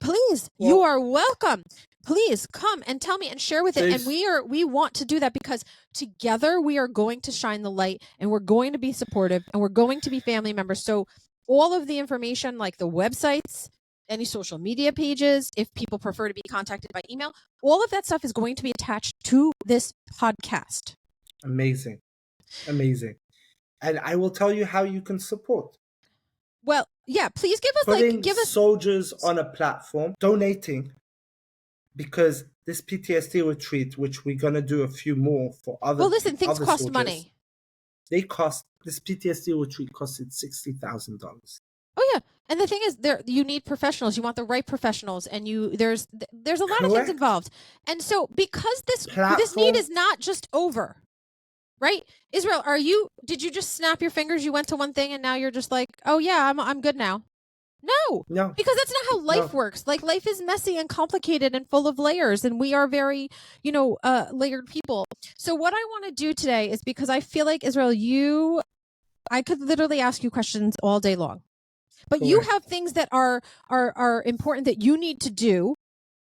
please, you are welcome. Please come and tell me and share with it. And we want to do that because together we are going to shine the light, and we're going to be supportive, and we're going to be family members. So all of the information, like the websites, any social media pages, if people prefer to be contacted by email, all of that stuff is going to be attached to this podcast. Amazing. Amazing. And I will tell you how you can support. Well, yeah, please give us Putting give us soldiers on a platform, donating, because this PTSD retreat, which we're gonna do a few more for other. Well, listen, things other cost soldiers, money. This PTSD retreat costed $60,000. Oh yeah, and the thing is, you need professionals. You want the right professionals, and there's a lot of things involved. And so, because this need is not just over, right? Israel, did you just snap your fingers? You went to one thing, and now you're just like, oh yeah, I'm good now. No, because that's not how life works. Like, life is messy and complicated and full of layers, and we are very, layered people. So what I want to do today is, because I feel like, Israel, I could literally ask you questions all day long, but you have things that are important that you need to do,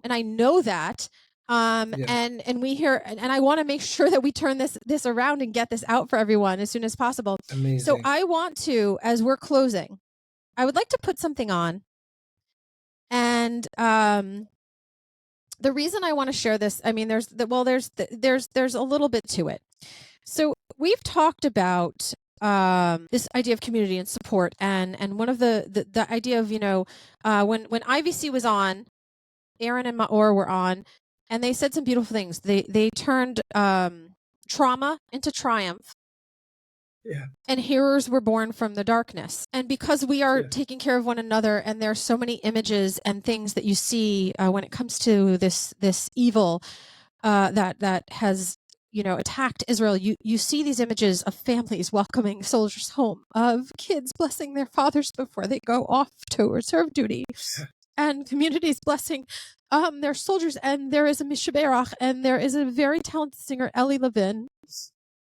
and I know that. And we hear, and I want to make sure that we turn this around and get this out for everyone as soon as possible. Amazing. So I want to, as we're closing, I would like to put something on, and the reason I want to share this, I mean, there's a little bit to it. So we've talked about this idea of community and support, and one of the idea of when IVC was on, Aaron and Maor were on, and they said some beautiful things. They turned trauma into triumph. Yeah. And heroes were born from the darkness. And because we are taking care of one another, and there are so many images and things that you see when it comes to this evil that has attacked Israel, you see these images of families welcoming soldiers home, of kids blessing their fathers before they go off to reserve duty, and communities blessing their soldiers. And there is a Mishaberach, and there is a very talented singer, Eli Levin,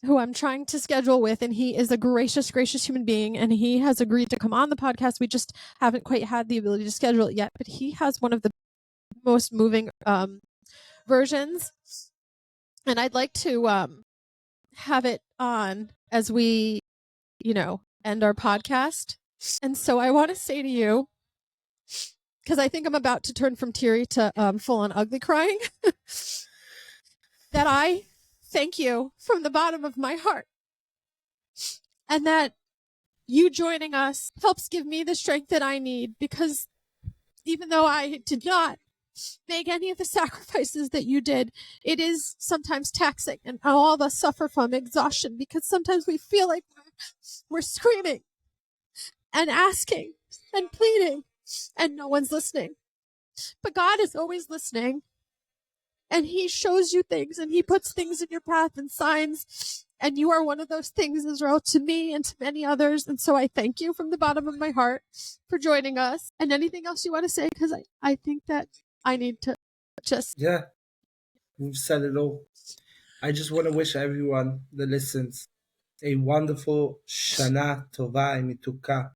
who I'm trying to schedule with, and he is a gracious human being, and he has agreed to come on the podcast. We just haven't quite had the ability to schedule it yet, but he has one of the most moving versions, and I'd like to have it on as we end our podcast. And so I want to say to you, because I think I'm about to turn from teary to full on ugly crying, that I thank you from the bottom of my heart. And that you joining us helps give me the strength that I need, because even though I did not make any of the sacrifices that you did, it is sometimes taxing, and all of us suffer from exhaustion because sometimes we feel like we're screaming and asking and pleading and no one's listening. But God is always listening, and he shows you things, and he puts things in your path and signs, and you are one of those things, Israel, to me and to many others. And so I thank you from the bottom of my heart for joining us. And anything else you want to say? Because I think that I need to just... Yeah, you've said it all. I just want to wish everyone that listens a wonderful Shana Tova Mituka,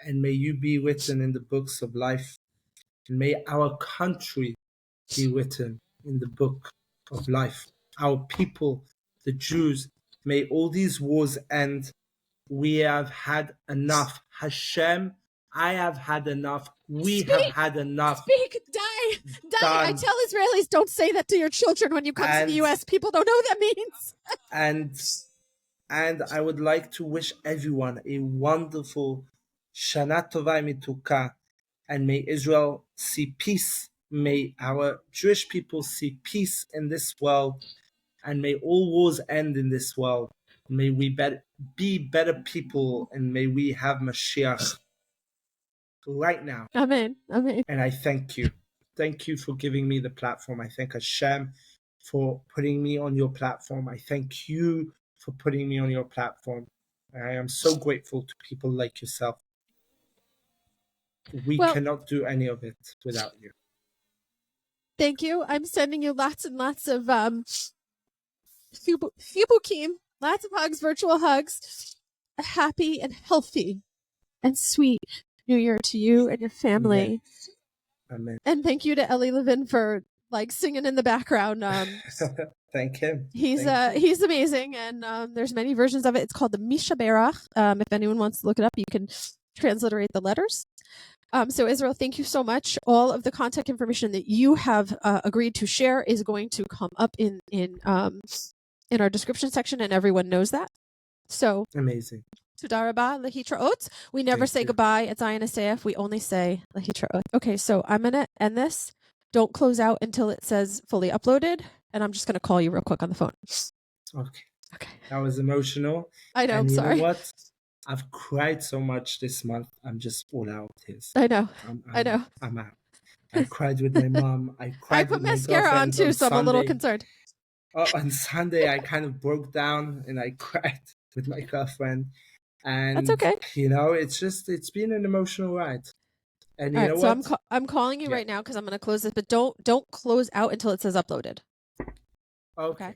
and may you be written in the books of life, and may our country be written in the book of life. Our people, the Jews, may all these wars end. We have had enough. Hashem, I have had enough. We have had enough. Speak, die. I tell Israelis, don't say that to your children when you come to the U.S. People don't know what that means. And I would like to wish everyone a wonderful Shana Tova Mituka, and may Israel see peace. May our Jewish people see peace in this world, and may all wars end in this world. May we be better people, and may we have Mashiach right now. Amen. Amen. And I thank you. Thank you for giving me the platform. I thank Hashem for putting me on your platform. I thank you for putting me on your platform. I am so grateful to people like yourself. We cannot do any of it without you. Thank you. I'm sending you lots and lots of hibukim, lots of hugs, virtual hugs. A happy and healthy and sweet New Year to you and your family. Amen. And thank you to Eli Levin for singing in the background. Thank him. He's amazing, and there's many versions of it. It's called the Misha Berach. If anyone wants to look it up, you can transliterate the letters. So Israel, thank you so much. All of the contact information that you have agreed to share is going to come up in our description section, and everyone knows that. So amazing. Toda rabah, lehitraot. We never say goodbye at Zionist AF. We only say lehitraot. Okay, so I'm going to end this. Don't close out until it says fully uploaded, and I'm just going to call you real quick on the phone. Okay. That was emotional. I know, and I'm sorry. You know what? I've cried so much this month. I'm just all out of tears. I know. I know. I'm out. I cried with my mom. I cried with my girlfriend. I put mascara on too, so I'm a little concerned. On Sunday, I kind of broke down and I cried with my girlfriend. And that's okay. It's been an emotional ride. And you know what? So I'm calling you right now because I'm going to close this, but don't close out until it says uploaded. Okay.